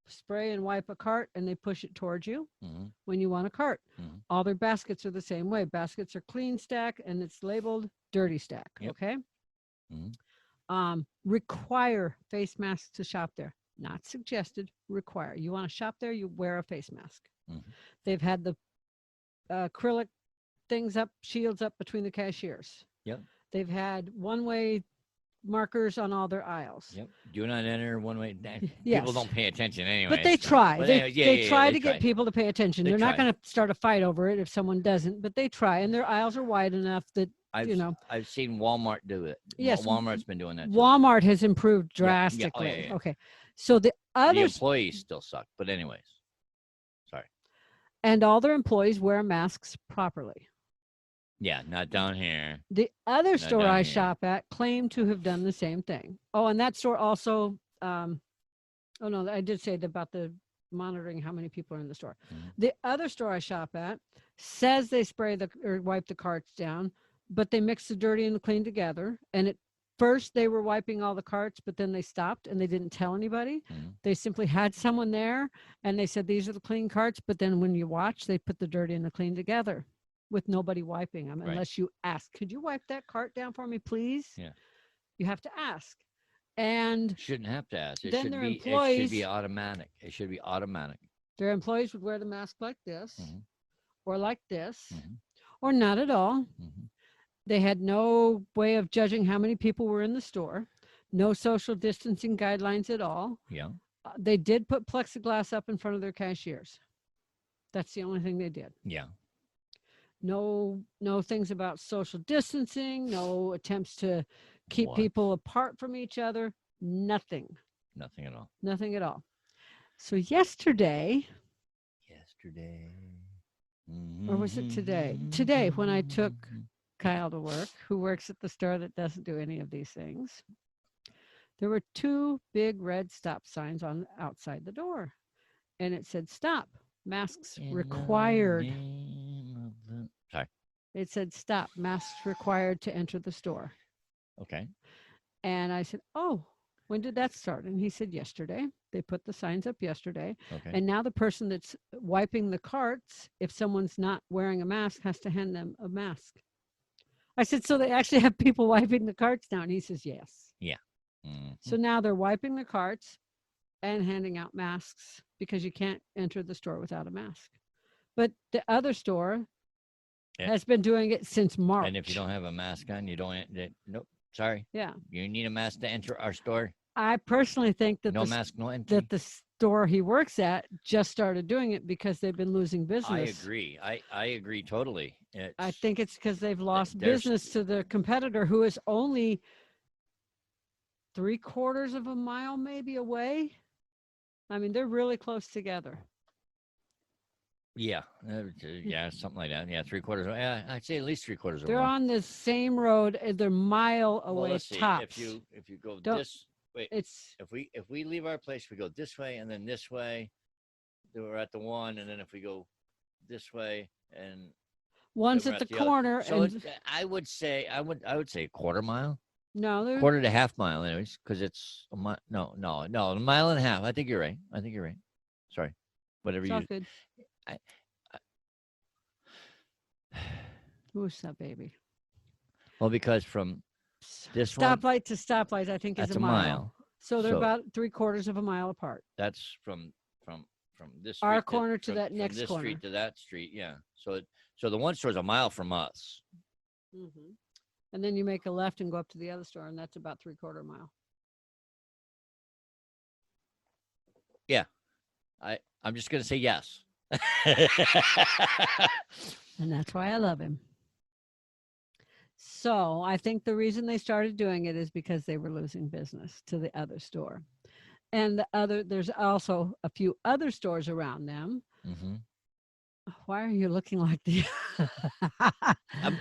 spray and wipe a cart and they push it towards you Mhm. when you want a cart. Mhm. All their baskets are the same way. Baskets are clean stack and it's labeled dirty stack. Yep. Okay. Mhm. Require face masks to shop there. Not suggested, require. You want to shop there, you wear a face mask. Mhm. They've had the acrylic things up, shields up between the cashiers. Yep. They've had one-way markers on all their aisles. Yep. Do not enter one way. Yes. People don't pay attention anyway. But they try. But They, anyway, yeah, they yeah, try yeah, to get people to pay attention. They They're not try. going to start a fight over it if someone doesn't, but they try. And their aisles are wide enough that, I've seen Walmart do it. Yes. Walmart's been doing that too. Walmart has improved Yeah, yeah. Oh, drastically. yeah. Okay. So the The others, employees still suck. But anyways. Sorry. and all their employees wear masks properly. Yeah, not down here. The other store down I here. shop at claimed to have done the same thing. Oh, and that store also, oh no, I did say about the monitoring how many people are in the store. Mhm. The other store I shop at says they spray or wipe the carts down, but they mix the dirty and the clean together. And at first they were wiping all the carts, but then they stopped and they didn't tell anybody. Mhm. They simply had someone there and they said, these are the clean carts. But then when you watch, they put the dirty and the clean together with nobody wiping them, Right. unless you ask, could you wipe that cart down for me, please? Yeah. You have to ask. And Shouldn't have to ask. It Then should their be. It should employees- be automatic. It should be automatic. their employees would wear the mask like this Mhm. or like this Mhm. or not at all. Mhm. They had no way of judging how many people were in the store, no social distancing guidelines at all. Yeah. They did put plexiglass up in front of their cashiers. That's the only thing they did. Yeah. No things about social distancing, no attempts to keep What? people apart from each other, nothing Nothing at all. at all. So yesterday, Or was it today? Today, when I took Kyle to work, who works at the store that doesn't do any of these things, there were 2 big red stop signs on outside the door, and it said stop, masks required. Sorry. It said stop, masks required to enter the store. Okay. And I said, oh, when did that start? And he said, yesterday. They put the signs up yesterday. Okay. And now the person that's wiping the carts, if someone's not wearing a mask, has to hand them a mask. I said, so they actually have people wiping the carts now? And he says, yes. Mhm. So now they're wiping the carts and handing out masks because you can't enter the store without a mask. But the other store Yeah. has been doing it since March. And if you don't have a mask on, you don't. Nope. Sorry. Yeah. You need a mask to enter our store. I personally think that No mask, no entry. that the store he works at just started doing it because they've been losing business. I agree. I agree totally. I think it's because they've lost there's- business to the competitor who is only 3/4 of a mile maybe away. I mean, they're really close together. Yeah. Yeah. Something like that. Yeah. 3/4. Yeah. I'd say at least 3/4 of They're one. on the same road. They're mile Well, away let's see. tops. If you go Don't- this wait. It's If we leave our place, we go this way and then this way. Then we're at the one, and then if we go this way and one's then we're at the other. corner, So and I would say I would say 1/4 mile, no, they're 1/4 to half mile, anyways, because it's a mile. No, a mile and a half. I think you're right. Sorry, whatever it's all you. good. I- Who's that baby? Well, because from this one, Stoplight to stoplight, I think that's is a mile. So they're So- about 3/4 of a mile apart. That's from this Our street corner to from- that from next this corner. street to that street. Yeah. So the one store's a mile from us. And then you make a left and go up to the other store, and that's about 3/4 mile. I'm just gonna say yes. And that's why I love him. So I think the reason they started doing it is because they were losing business to the other store. And there's also a few other stores around them. hmm Why are you looking like the?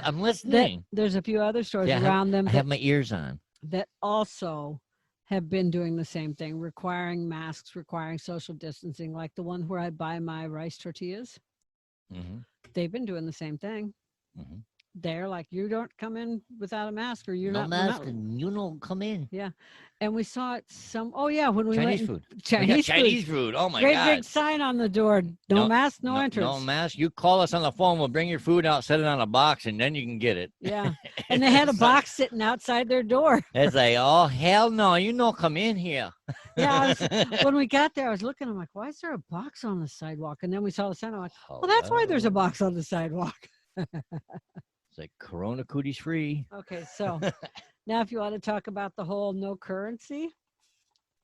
I'm listening. There's a few other stores Yeah, around them I have my ears on. that also have been doing the same thing, requiring masks, requiring social distancing, like the one where I buy my rice tortillas. hmm They've been doing the same thing. hmm They're like, you don't come in without a mask, or you're No not. mask, and you don't come in. And we saw it when we Chinese went food. We got Chinese, Chinese food. food. Oh my Great god. big sign on the door. No mask, no entrance. No mask. You call us on the phone. We'll bring your food out, set it on a box, and then you can get it. Yeah. And they had a It's like- box sitting outside their door. It's like, oh hell no, you don't come in here. Yeah. When we got there, I was looking. I'm like, why is there a box on the sidewalk? And then we saw the sign. I'm like, well, that's why there's a Hello. box on the sidewalk. It's like Coronacooties free. Okay, so Now, if you want to talk about the whole no currency,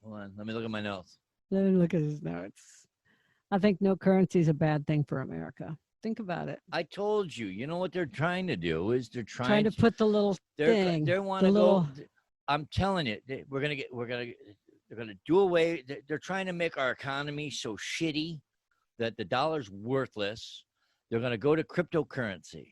Hold on. Let me look at my notes. let me look at his notes. I think no currency is a bad thing for America. Think about it. I told you. You know what they're trying to do is they're Trying to put the little thing. They want the to little, go. I'm telling you, they're gonna do away. They're trying to make our economy so shitty that the dollar's worthless. They're gonna go to cryptocurrency.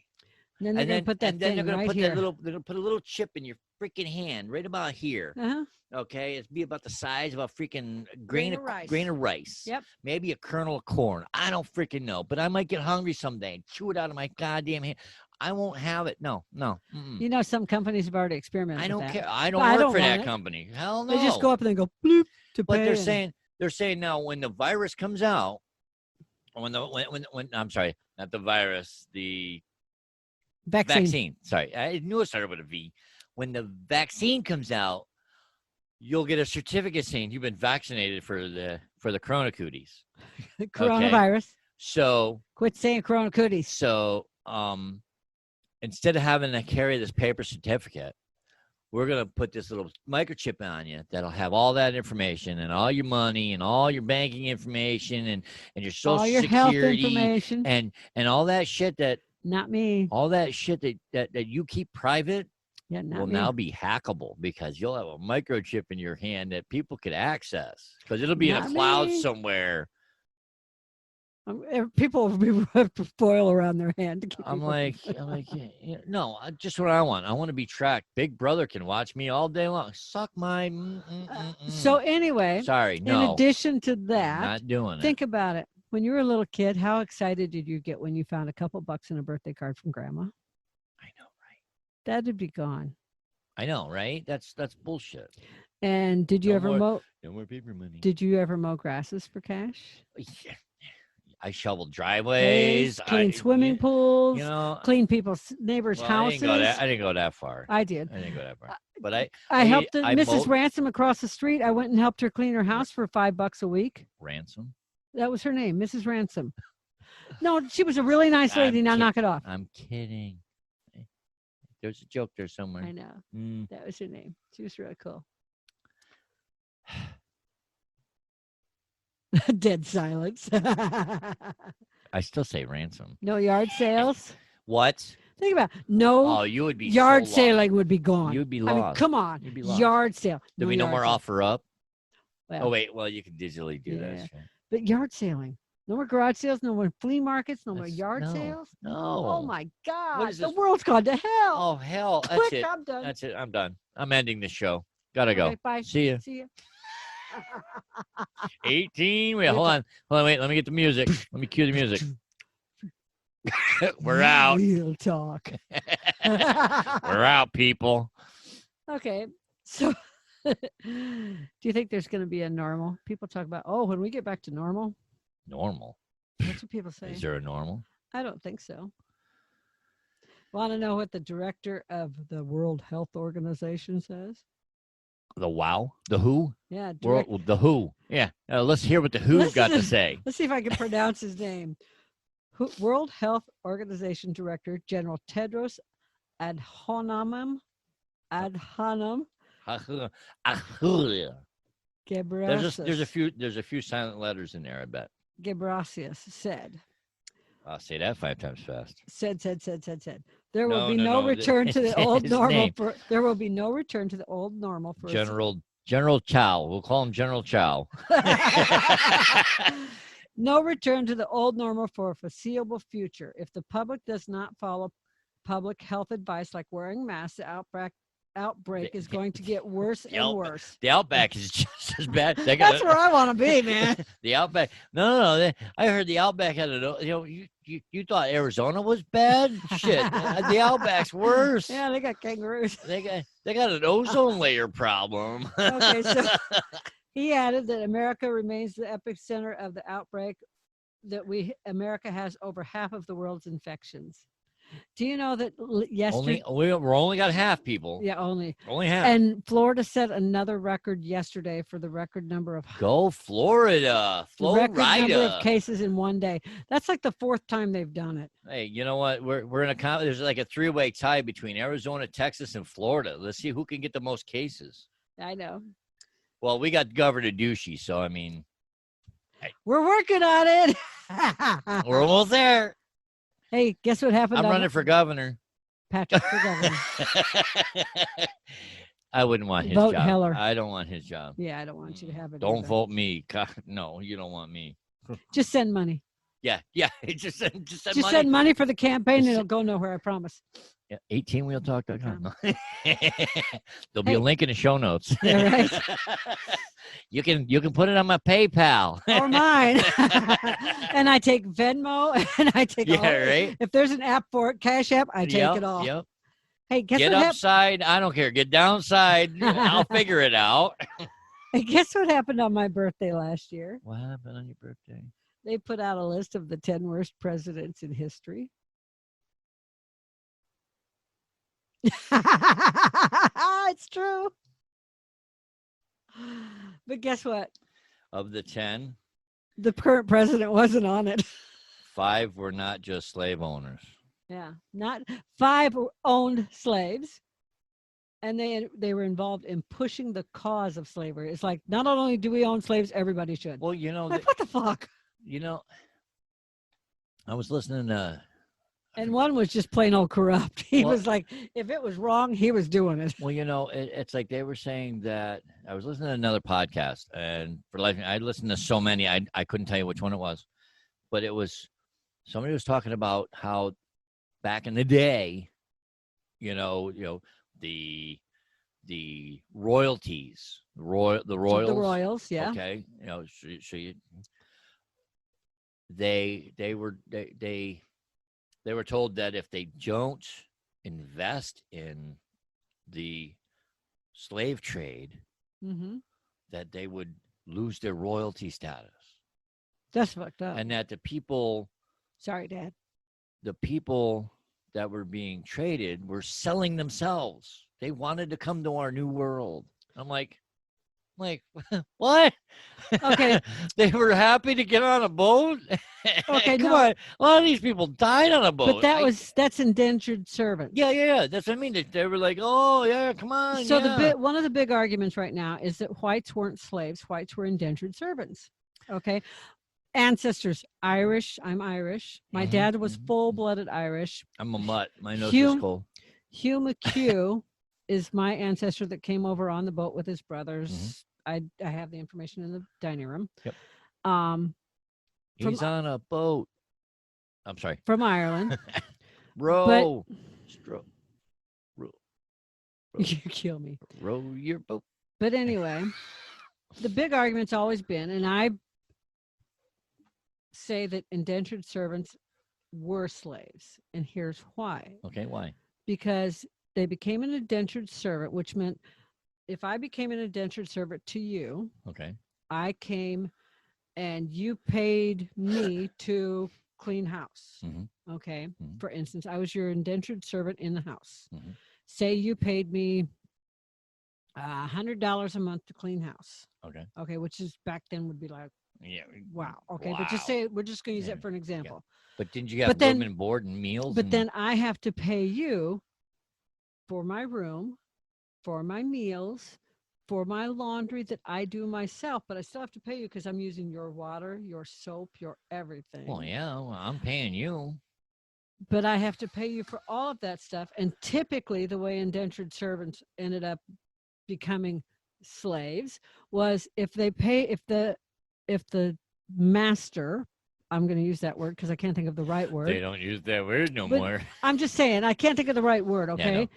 And then they're going to put that and then thing they're gonna right put here. they're gonna put a little chip in your freaking hand, right about here. Uh-huh. Okay, it'd be about the size of a freaking Grain of rice. Grain of rice. Yep. Maybe a kernel of corn. I don't freaking know, but I might get hungry someday and chew it out of my goddamn hand. I won't have it. No. Mm-mm. You know, some companies have already experimented I don't with care. that. I don't But I work don't for that want it. company. Hell no. They just go up and they go bloop to But pay. they're saying now when the virus comes out, when I'm sorry, not the virus, the vaccine. Sorry, I knew it started with a V. When the vaccine comes out, you'll get a certificate saying you've been vaccinated for the Coronacooties. Coronavirus. So Quit saying Coronacooties. So instead of having to carry this paper certificate, we're going to put this little microchip on you that'll have all that information and all your money and all your banking information and your social All your health security information. and all that shit that Not me. all that shit that you keep private Yeah, not will me. now be hackable because you'll have a microchip in your hand that people could access because it'll be in Not a cloud me. somewhere. People will have foil around their hand to keep I'm people- like, yeah, no, just what I want. I want to be tracked. Big Brother can watch me all day long. Suck my. So anyway, sorry, in no. addition to I'm that, not doing think about it. When you were a little kid, how excited did you get when you found a couple bucks in a birthday card from grandma? I know, right? That'd be gone. I know, right? That's bullshit. And did you No ever more- mow? No more paper money. Did you ever mow grasses for cash? Yeah. I shoveled driveways. Clean swimming pools. You know, Clean people's neighbors' well, houses. I didn't go that far. I did. I didn't go that far. But I helped I Mrs. mowed- Ransom across the street. I went and helped her clean her house for $5 a week. Ransom. That was her name, Mrs. Ransom. No, she was a really nice lady. I'm Now kid- knock it off. I'm kidding. There's a joke there somewhere. I know. Mm. That was her name. She was really cool. Dead silence. I still say ransom. No yard sales. What? Think about it. No Oh, you would be yard so lost. sailing would be gone. You'd be I mean, lost. come on. You'd be lost. Yard sale. There'd be no yard more sale. offer up. Well, Oh wait, well you can digitally do that. Yeah. Shit. But yard sailing. No more garage sales. No more flea markets. No more That's- yard no, sales. No. Oh my God. is The this? world's gone to hell. Oh hell, that's Quick, it. I'm done. That's it. I'm done. I'm ending the show. Gotta go. Okay, bye. See ya. See you. 18. Wait, hold on. Wait. Let me get the music. Let me cue the music. We're out. Real talk. We're out, people. Okay. So do you think there's going to be a normal? People talk about, oh, when we get back to normal, Normal. that's what people say. Is there a normal? I don't think so. Want to know what the director of the World Health Organization says? The wow? The who? Yeah. The who? Yeah. Let's hear what the who Listen got to to- say. Let's see if I can pronounce his name. World Health Organization Director General Tedros Adhanom Ghebreyesus. There's a few silent letters in there. I bet. Ghebreyesus said. I'll say that 5 times fast. Said. There will No, be no, no no, return to the old his normal. name. There will be no return to the old normal for General Chow. We'll call him General Chow. no return to the old normal for a foreseeable future. If the public does not follow public health advice like wearing masks, the outbreak is going to get worse and worse. The Outback is just as bad. That's where I want to be, man. The Outback. No. I heard the Outback had you thought Arizona was bad? Shit, the Outback's worse. Yeah, they got kangaroos. They got an ozone layer problem. Okay, so he added that America remains the epicenter of the outbreak. That America has over half of the world's infections. Do you know that yesterday? We're only got half people. Yeah, only half. And Florida set another record yesterday for the record number of Go Florida, record number Florida. of cases in one day. That's like the 4th time they've done it. Hey, you know what? We're in there's like a 3-way tie between Arizona, Texas, and Florida. Let's see who can get the most cases. I know. Well, we got Governor Douchey, so I mean, We're working on it. we're almost there. Hey, guess what happened? I'm running for governor. Patrick for governor. I wouldn't want his Vote job. Heller. I don't want his job. Yeah, I don't want you to have it. Don't either. vote me. God, no, you don't want me. Just send money. Yeah. Just send Just money. send money for the campaign, and it'll go nowhere. I promise. Yeah, 18wheeltalk.com. There'll be a link in the show notes. Yeah, right. You can put it on my PayPal Or mine. And I take Venmo, and I take all. right. If there's an app for it, Cash App, I take it all. Yep. Hey, guess Get what happened? upside. I don't care. Get downside. I'll figure it out. Hey, guess what happened on my birthday last year? What happened on your birthday? They put out a list of the 10 worst presidents in history. It's true. But guess what? Of the 10, The current president wasn't on it. 5 were not just slave owners. Yeah, not 5 owned slaves, and they were involved in pushing the cause of slavery. It's like, not only do we own slaves, everybody should. Well, you know, Like, what the fuck? you know, I was listening to. And one was just plain old corrupt. He Well- was like, if it was wrong, he was doing it. Well, you know, it's like they were saying that I was listening to another podcast, and for life, I listened to so many, I couldn't tell you which one it was, but it was somebody was talking about how back in the day, the royalties, the royals, The Royals, yeah. okay, so you, they were told that if they don't invest in the slave trade, Mm-hmm. that they would lose their royalty status, That's fucked up. and that the people that were being traded were selling themselves. They wanted to come to our new world. I'm like, what? Okay. They were happy to get on a boat. Okay, come no. on. A lot of these people died on a boat. But that's indentured servants. Yeah. That's what I mean. They were like, oh yeah, come on. So yeah. one of the big arguments right now is that whites weren't slaves. Whites were indentured servants. Okay. Ancestors, Irish. I'm Irish. My dad was full-blooded Irish. I'm a mutt. My nose Hugh- is cold. Hugh McHugh is my ancestor that came over on the boat with his brothers. I have the information in the dining room. Yep. From- He's on a boat. I'm sorry. From Ireland. Row. You kill me. Row your boat. But anyway, the big argument's always been, and I say that indentured servants were slaves. And here's why. Okay, why? Because they became an indentured servant, which meant if I became an indentured servant to you, Okay. I came and you paid me to clean house. Mhm. Okay. Mhm. For instance, I was your indentured servant in the house. Mhm. Say you paid me $100 a month to clean house. Okay. Okay. Which is back then would be like, Yeah. wow. Okay. But just Wow. say, we're just going to use Yeah, it for an example. But didn't you have But then- room and board and meals? But and- then I have to pay you for my room, for my meals, for my laundry that I do myself, but I still have to pay you because I'm using your water, your soap, your everything. Well, yeah, well, I'm paying you. But I have to pay you for all of that stuff. And typically the way indentured servants ended up becoming slaves was if the master, I'm going to use that word because I can't think of the right word. They don't use that word no But- more. I'm just saying, I can't think of the right word, Yeah, I okay? know.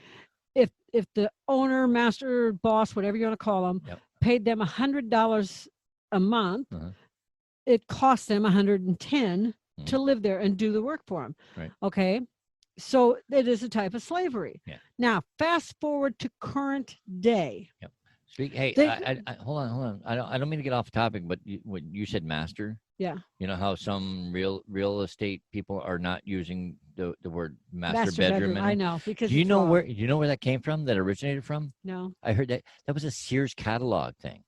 If the owner, master, boss, whatever you want to call them, Yep. paid them $100 a month, Uh-huh. it cost them $110 to Mhm. live there and do the work for them. Right. Okay. So it is a type of slavery. Yeah. Now, fast forward to current day. Yep. Hey, They- hold on. I don't mean to get off topic, but when you said master, Yeah. you know how some real estate people are not using the word master bedroom. I know, because Do you it's know wrong. where that came from? That originated from? No. I heard that was a Sears catalog thing.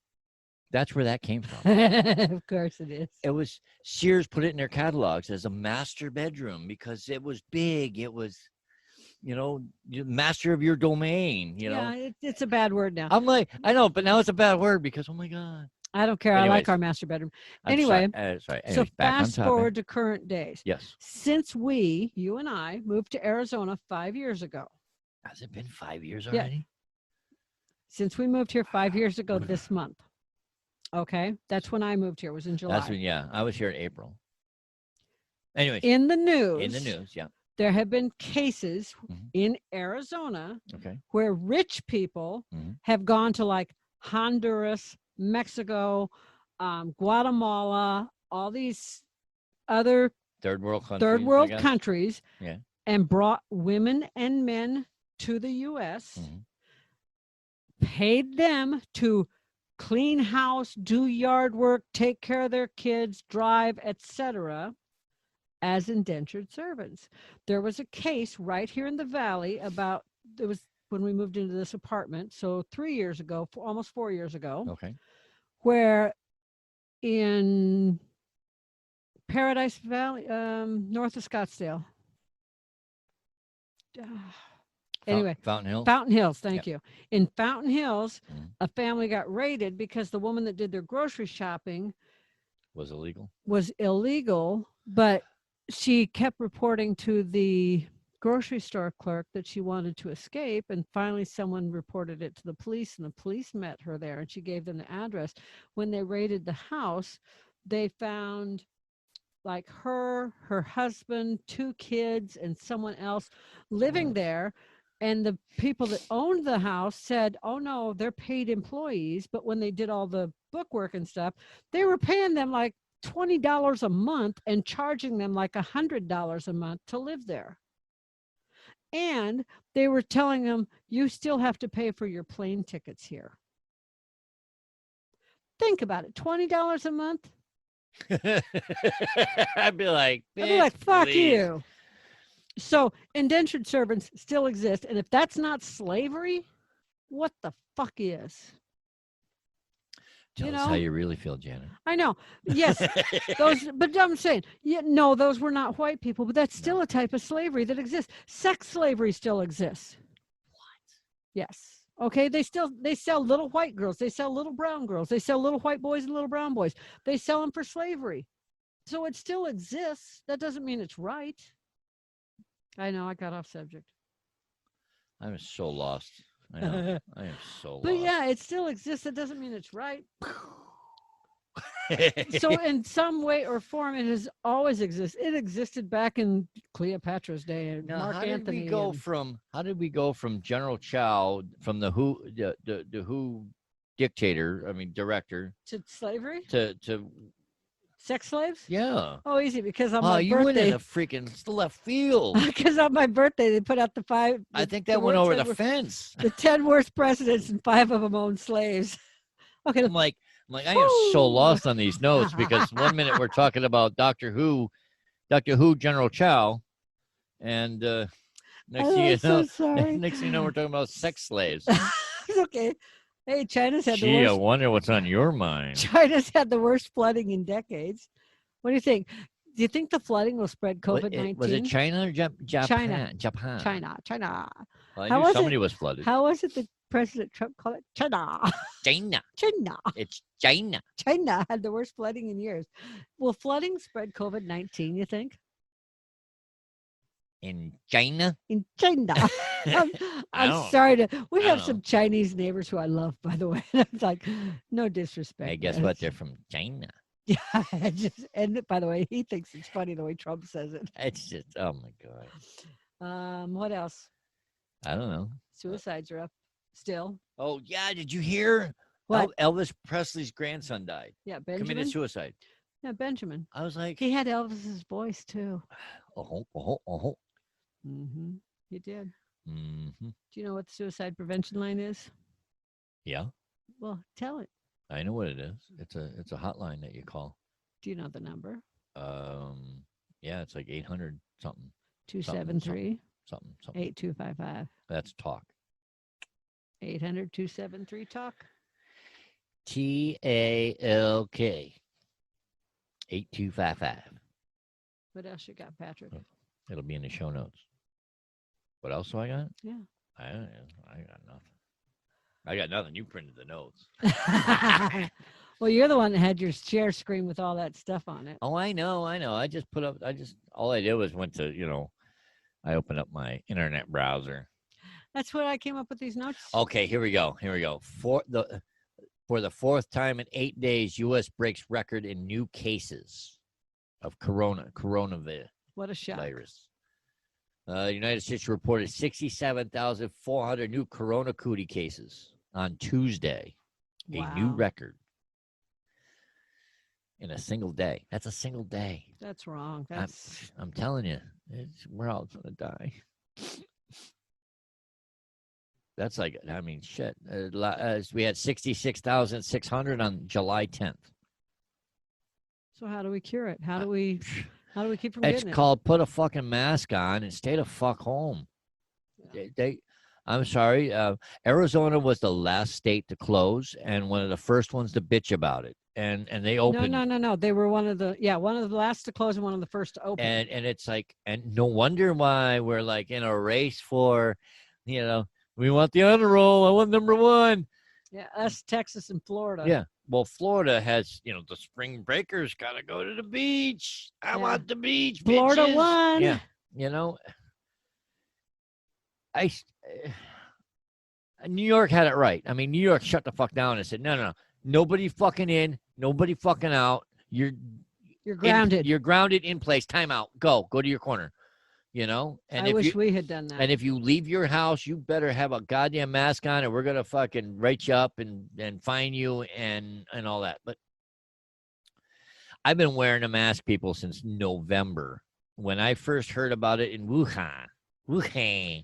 That's where that came from. Of course it is. It was Sears put it in their catalogs as a master bedroom because it was big. It was, master of your domain. Yeah, it's a bad word now. I'm like, I know, but now it's a bad word because, oh my God. I don't care. I Anyways. like our master bedroom. I'm Anyway, sorry. so Anyways, back on fast topic. forward to current days. Yes. Since you and I, moved to Arizona 5 years ago. Has it been 5 years Yeah. already? Since we moved here 5 years ago this month. Okay. That's when I moved here. It was in July. That's when, I was here in April. Anyways. In the news, yeah. there have been cases Mhm. in Arizona Okay. where rich people Mhm. have gone to like Honduras, Mexico, Guatemala, all these other Third world countries. third I world guess. countries, Yeah. and brought women and men to the U.S., Mhm. paid them to clean house, do yard work, take care of their kids, drive, etc., as indentured servants. There was a case right here in the valley it was when we moved into this apartment, so 3 years ago, almost 4 years ago, Okay. where in Paradise Valley, north of Scottsdale. Anyway, Fountain Hills. Fountain Hills, Yep. thank you. In Fountain Hills, Mhm. a family got raided because the woman that did their grocery shopping Was illegal. was illegal, but she kept reporting to the grocery store clerk that she wanted to escape, and finally someone reported it to the police, and the police met her there, and she gave them the address. When they raided the house, they found like her husband, 2 kids, and someone else living there. And the people that owned the house said, oh no, they're paid employees. But when they did all the bookwork and stuff, they were paying them like $20 a month and charging them like $100 a month to live there. And they were telling them, you still have to pay for your plane tickets here. Think about it, $20 a month. I'd be like, fuck please. you. So indentured servants still exist. And if that's not slavery, what the fuck is? Tell us how you really feel, Janet. I know. Yes. But I'm saying, those were not white people, but that's still a type of slavery that exists. Sex slavery still exists. What? Yes. Okay. They sell little white girls. They sell little brown girls. They sell little white boys and little brown boys. They sell them for slavery. So it still exists. That doesn't mean it's right. I know I got off subject. I'm so lost. I know. I am so lost. But yeah, it still exists. That doesn't mean it's right. So in some way or form, it has always existed. It existed back in Cleopatra's day and now, Mark how Antony. How did we go from General Chow, from the WHO director, to slavery? to Sex slaves? yeah. Oh, easy, because on my you went birthday. in a freaking left field. Because on my birthday, they put out the 5. I think that went over the fence. The 10 worst presidents, and 5 of them owned slaves. Okay. I'm like, I am so lost on these notes because one minute we're talking about Doctor Who, General Chow, and next thing you know, we're talking about sex slaves. It's okay. Hey, China's had the Gee, worst. I wonder what's on your mind. China's had the worst flooding in decades. What do you think? Do you think the flooding will spread COVID-19? Was it China or Japan? China. China. Well, I How knew was somebody it? was flooded. How was it that President Trump called it? China. China. China. It's China. China had the worst flooding in years. Will flooding spread COVID-19, you think? In China? In China. I'm sorry we have some Chinese neighbors who I love, by the way. It's like, no disrespect. Hey, guess what? They're from China. Yeah. And by the way, he thinks it's funny the way Trump says it. It's just, oh my God. What else? I don't know. Suicides are up still. Oh, yeah. Did you hear? What? Elvis Presley's grandson died. Yeah, Benjamin. Committed suicide. Yeah, Benjamin. I was like, he had Elvis's voice too. Mm-hmm. He did. Mm-hmm. Do you know what the suicide prevention line is? Yeah. Well, tell it. I know what it is. It's a hotline that you call. Do you know the number? Yeah, it's like 800 something. 273 Something. 8255. That's talk. 800-273-TALK. TALK. 8255. What else you got, Patrick? It'll be in the show notes. What else do I got? Yeah. I got nothing. I got nothing. You printed the notes. Well, you're the one that had your share screen with all that stuff on it. Oh, I know. All I did was went to, I opened up my internet browser. That's what I came up with these notes. Okay, here we go. For the fourth time in 8 days, U.S. breaks record in new cases of coronavirus. What a shock. The United States reported 67,400 new coronacootie cases on Tuesday. Wow. A new record. In a single day. That's a single day. That's wrong. I'm telling you, we're all going to die. That's like, I mean, shit. We had 66,600 on July 10th. So how do we cure it? How do we keep from It's getting it? called put a fucking mask on and stay the fuck home. Yeah. I'm sorry. Arizona was the last state to close and one of the first ones to bitch about it. And they opened. No. They were one of the last to close and one of the first to open. And it's like, and no wonder why we're like in a race for, we want the honor roll. I want number one. Yeah, us, Texas, and Florida. Yeah. Well, Florida has, the spring breakers got to go to the beach. I want the beach. Florida bitches. won. Yeah. New York had it right. I mean, New York shut the fuck down and said, no. Nobody fucking in, nobody fucking out. You're grounded. You're grounded in place. Time out. Go to your corner. And I wish we had done that. And if you leave your house, you better have a goddamn mask on, or we're gonna fucking write you up and fine you and all that. But I've been wearing a mask, people, since November when I first heard about it in Wuhan.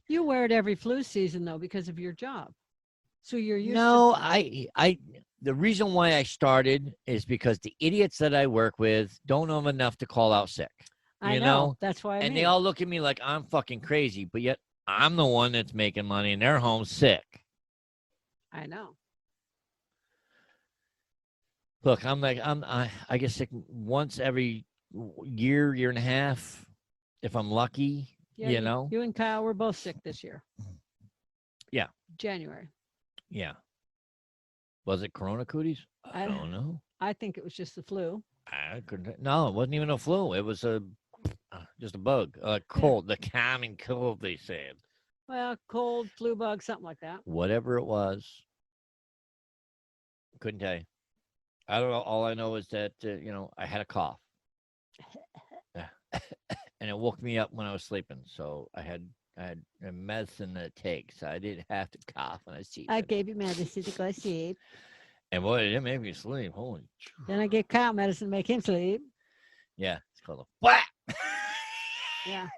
You wear it every flu season though because of your job, so you're used. No, I. The reason why I started is because the idiots that I work with don't know enough to call out sick. I know. That's why. And they all look at me like I'm fucking crazy, but yet I'm the one that's making money and they're home sick. I know. Look, I get sick once every year and a half, if I'm lucky. Yeah, you and Kyle were both sick this year. Yeah. January. Yeah. Was it Coronacooties? I don't know. I think it was just the flu. No, it wasn't even a flu. It was just a bug, a cold, the common cold, they said. Well, cold, flu bug, something like that. Whatever it was, couldn't tell you. I don't know. All I know is that I had a cough, and it woke me up when I was sleeping. So I had a medicine to take, so I didn't have to cough when I was sleeping. I gave you medicine to go sleep. And boy, it didn't make me sleep. Holy. Then I gave Kyle medicine to make him sleep. Yeah, it's called a whack. Yeah.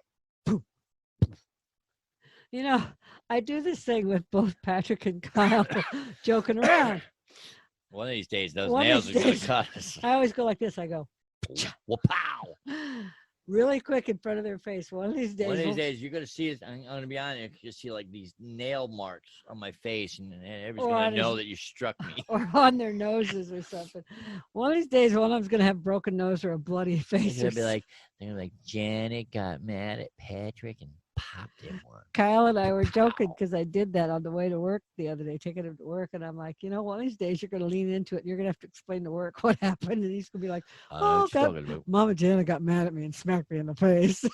I do this thing with both Patrick and Kyle joking around. One of these days, those nails are going to cut us. I always go like this. I go, Wa-pow. Really quick in front of their face. One of these days, you're going to see it. I'm going to be honest. You see like these nail marks on my face, and everybody's going to know that you struck me. Or on their noses or something. One of these days, one of them's going to have broken nose or a bloody face. They're going to be like, Janet got mad at Patrick and popped him one. Kyle and I were joking because I did that on the way to work the other day, taking him to work. And I'm like, one of these days you're going to lean into it. And you're going to have to explain to work what happened. And he's going to be like, oh, God, Mama Janet got mad at me and smacked me in the face.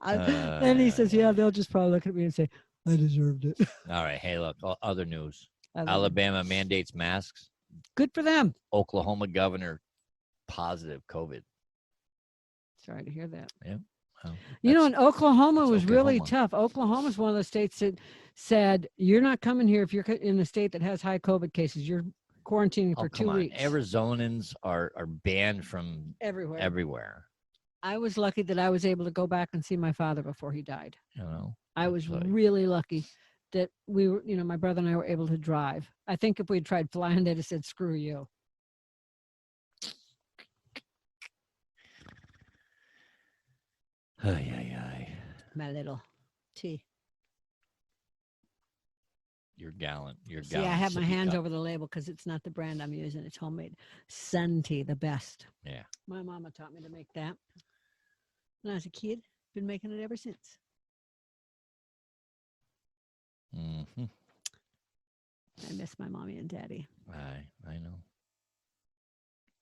And he says, yeah, they'll just probably look at me and say, I deserved it. All right. Hey, look, other news. Alabama mandates masks. Good for them. Oklahoma governor positive COVID. Sorry to hear that. Yeah. And Oklahoma was really tough. Oklahoma's one of the states that said, you're not coming here if you're in a state that has high COVID cases. You're quarantining for 2 weeks. Arizonans are banned from everywhere. I was lucky that I was able to go back and see my father before he died. I was really lucky that we were, my brother and I were able to drive. I think if we'd tried flying, they'd have said, screw you. Ay, ay, ay. My little tea. You're gallant. You're See, gallant. I have my sippy hands cup. over the label because it's not the brand I'm using. It's homemade. Sun tea, the best. Yeah. My mama taught me to make that when I was a kid. Been making it ever since. Mm-hmm. I miss my mommy and daddy. I know.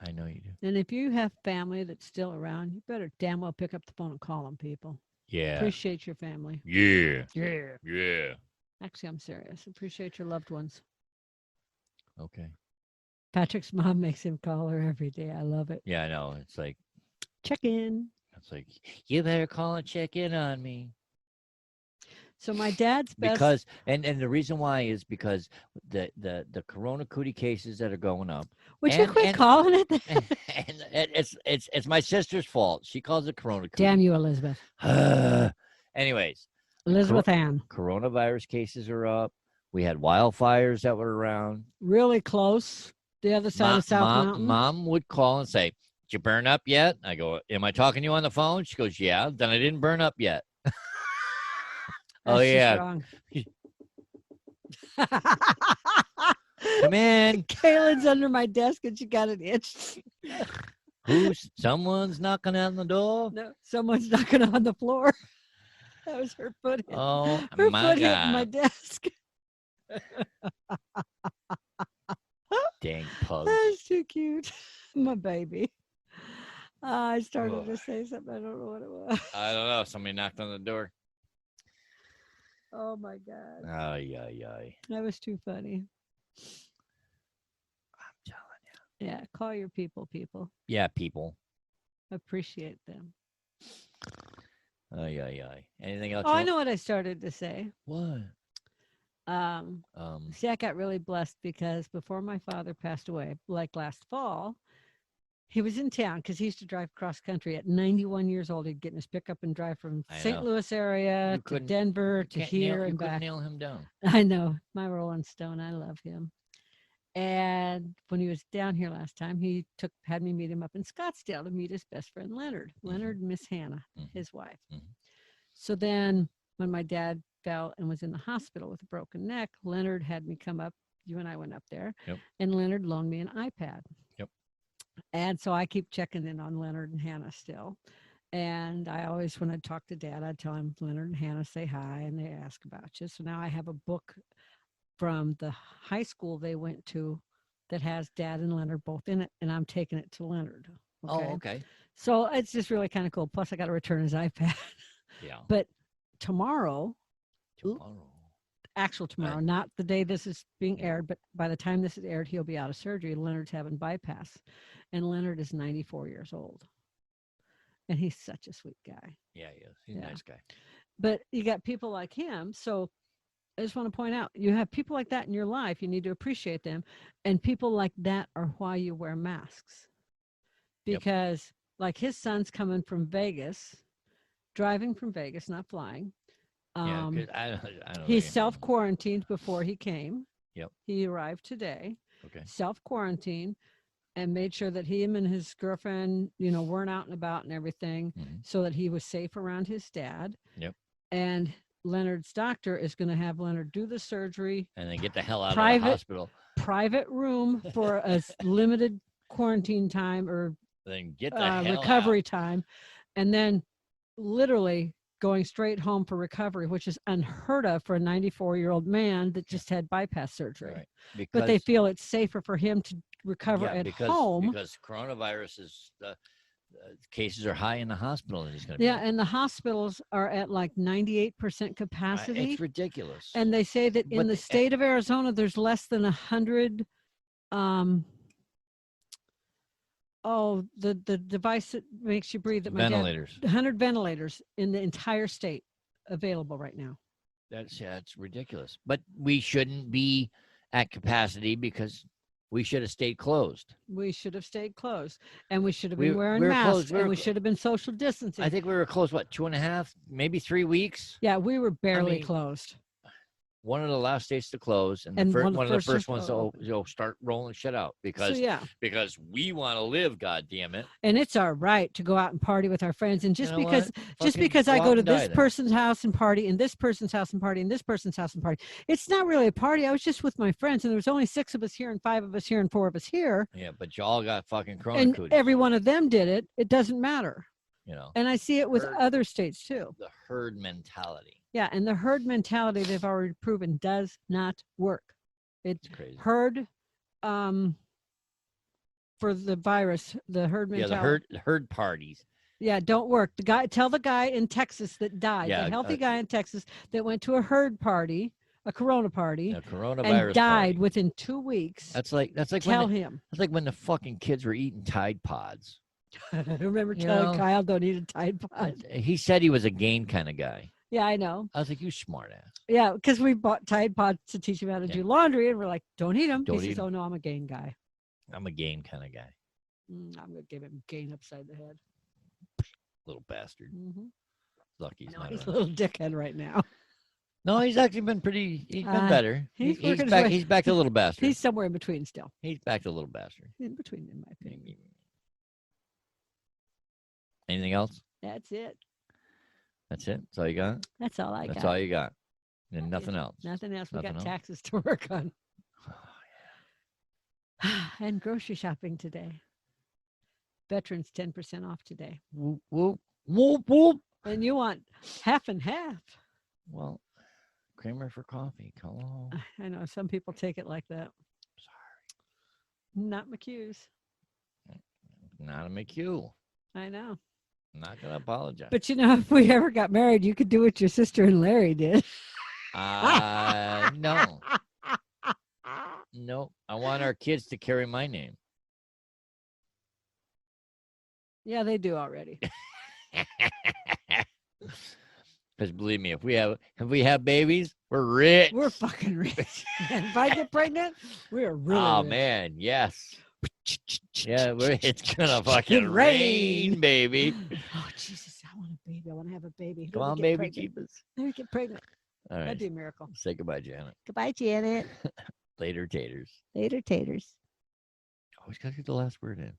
I know you do. And if you have family that's still around, you better damn well pick up the phone and call them, people. Yeah. Appreciate your family. Yeah. Yeah. Yeah. Actually, I'm serious. Appreciate your loved ones. Okay. Patrick's mom makes him call her every day. I love it. Yeah, I know. It's like, Check in. you better call and check in on me. So my dad's best. Because and the reason why is because the Coronacootie cases that are going up. Would you quit calling it that? And it's my sister's fault. She calls it Coronacootie. Damn you, Elizabeth. Anyways, Elizabeth Ann. Coronavirus cases are up. We had wildfires that were around. Really close. The other side of South Mountain. Mom would call and say, "Did you burn up yet?" I go, "Am I talking to you on the phone?" She goes, "Yeah." Then I didn't burn up yet. Oh yeah. Wrong. Come in. Kaylin's under my desk and she got an itch. Someone's knocking on the door? No, someone's knocking on the floor. That was her foot. Oh Her my foot God. hit my desk. Dang pug. That's too cute. My baby. I started to say something. I don't know what it was. I don't know. Somebody knocked on the door. Oh my God. Ay, ay, ay. That was too funny. I'm telling you. Yeah, call your people. Yeah, people. Appreciate them. Ay, ay, ay. Anything else? Oh, I know what I started to say. What? See, I got really blessed because before my father passed away, like last fall, he was in town because he used to drive cross country at 91 years old. He'd get in his pickup and drive from St. Louis area to Denver to here and back. You couldn't nail him down. I know. My Rolling Stone. I love him. And when he was down here last time, he had me meet him up in Scottsdale to meet his best friend, Leonard. Mm-hmm. Leonard and Miss Hannah, his wife. Mm-hmm. So then when my dad fell and was in the hospital with a broken neck, Leonard had me come up. You and I went up there. Yep. And Leonard loaned me an iPad. Yep. And so I keep checking in on Leonard and Hannah still. And I always, when I talk to Dad, I'd tell him, Leonard and Hannah say hi, and they ask about you. So now I have a book from the high school they went to that has Dad and Leonard both in it, and I'm taking it to Leonard. Okay? Oh, okay. So it's just really kind of cool. Plus, I got to return his iPad. Yeah. But tomorrow, not the day this is being aired, but by the time this is aired, he'll be out of surgery. Leonard's having bypass, and Leonard is 94 years old. And he's such a sweet guy. Yeah, he is. He's a nice guy. But you got people like him. So I just want to point out, you have people like that in your life. You need to appreciate them. And people like that are why you wear masks. Because like his son's coming from Vegas, driving from Vegas, not flying. I don't he's self-quarantined before he came. Yep. He arrived today. Okay. Self-quarantined. And made sure that him and his girlfriend, weren't out and about and everything, so that he was safe around his dad. Yep. And Leonard's doctor is going to have Leonard do the surgery. And then get the hell out of the hospital. Private room for a limited quarantine time or then get the hell recovery out. time. And then literally going straight home for recovery, which is unheard of for a 94-year-old man that just had bypass surgery. Right. But they feel it's safer for him to recover at home. Because coronavirus is, cases are high in the hospital. And he's gonna and the hospitals are at like 98% capacity. It's ridiculous. And they say that in the state of Arizona, there's less than 100 the device that makes you breathe. Ventilators. 100 ventilators in the entire state available right now. That's ridiculous. But we shouldn't be at capacity because we should have stayed closed. We should have stayed closed, and we should have been wearing masks, and we should have been social distancing. I think we were closed, 2.5, maybe 3 weeks? Yeah, we were barely closed. one of the last states to close, and, And one of the first ones- ones to start rolling shit out because So, yeah. because we want to live. God damn it! And it's our right to go out and party with our friends. And just You know because what? just Fucking because I go go out to and die this then. person's house and party, and this person's house and party, and this person's house and party, it's not really a party. I was just with my friends, and there was only 6 of us here, and 5 of us here, and 4 of us here. Yeah, but y'all got fucking And Coronacooties. every one of them did it. It doesn't matter. You know, And I see it with Herd. other states too. the herd mentality. Yeah, and the herd mentality they've already proven does not work. It's Crazy. herd for the virus, the herd Yeah, mentality. the herd parties. Yeah, don't work. Tell the guy in Texas that died, Yeah, the healthy guy in Texas that went to a herd party, a Corona party, The coronavirus and died party. within 2 weeks. That's like Tell him. that's like when the fucking kids were eating Tide Pods. I remember You telling know? Kyle, don't eat a Tide Pod. He said he was a gain kind of guy. Yeah, I know. I was like, you smart ass. Yeah, because we bought Tide Pods to teach him how to Yeah. do laundry, and we're like, don't eat them. Don't He eat says, 'em. oh, no, I'm a gain guy. I'm a gain kind of guy. I'm going to give him gain upside the head. Little bastard. Mm-hmm. Lucky he's No, not he's a around. little dickhead right now. No, he's actually been pretty. He's been better. he's He's working his back. way- He's back to little bastard. He's somewhere in between still. He's back to little bastard. In between, in my opinion. Anything else? That's it. That's it. That's all you got. That's all I That's got. all you got. And nothing else. Nothing else. We Nothing got else? taxes to work on. Oh, And grocery shopping today. Veterans 10% off today. Whoop whoop whoop whoop. And you want half and half. Well, Kramer for coffee. Come on. I know some people take it like that. Sorry. Not McHugh's. Not a McHugh. I know. Not gonna apologize. But you know, if we ever got married, you could do what your sister and Larry did. No. No. I want our kids to carry my name. Yeah, they do already. Because believe me, if we have babies, we're rich. We're fucking rich. And if I get pregnant, we're really Oh rich. man, yes. Yeah, it's gonna fucking Rain. rain, baby. Oh, Jesus, I want a baby. I want to have a baby. Come Let me on, get baby, pregnant. keep us. Let me get pregnant. All That'd right. be a miracle. Say goodbye, Janet. Goodbye, Janet. Later, taters. Later, taters. Always gotta get the last word in.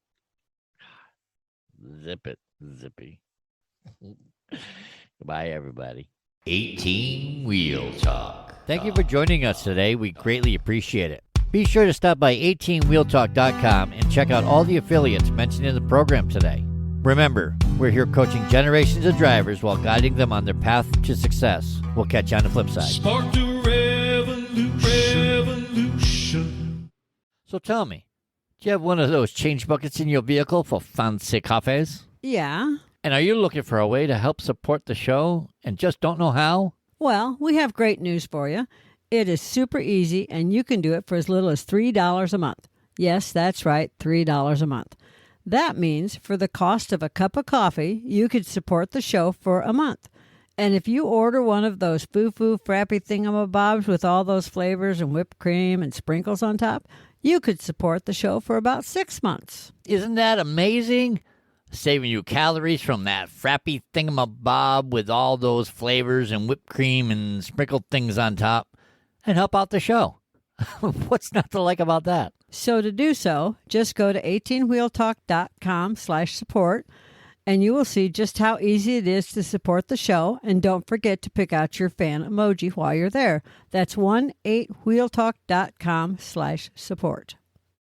Zip it, zippy. Goodbye, everybody. 18 Wheel Talk. Thank you for joining us today. We greatly appreciate it. Be sure to stop by 18wheeltalk.com and check out all the affiliates mentioned in the program today. Remember, we're here coaching generations of drivers while guiding them on their path to success. We'll catch you on the flip side. Sparked a revolution. So tell me, do you have one of those change buckets in your vehicle for fancy coffees? Yeah. And are you looking for a way to help support the show and just don't know how? Well, we have great news for you. It is super easy, and you can do it for as little as $3 a month. Yes, that's right, $3 a month. That means for the cost of a cup of coffee, you could support the show for a month. And if you order one of those foo-foo frappy thingamabobs with all those flavors and whipped cream and sprinkles on top, you could support the show for about 6 months. Isn't that amazing? Saving you calories from that frappy thingamabob with all those flavors and whipped cream and sprinkled things on top, and help out the show. What's not to like about that? So to do so, just go to 18wheeltalk.com/support, and you will see just how easy it is to support the show. And don't forget to pick out your fan emoji while you're there. That's 18wheeltalk.com/support.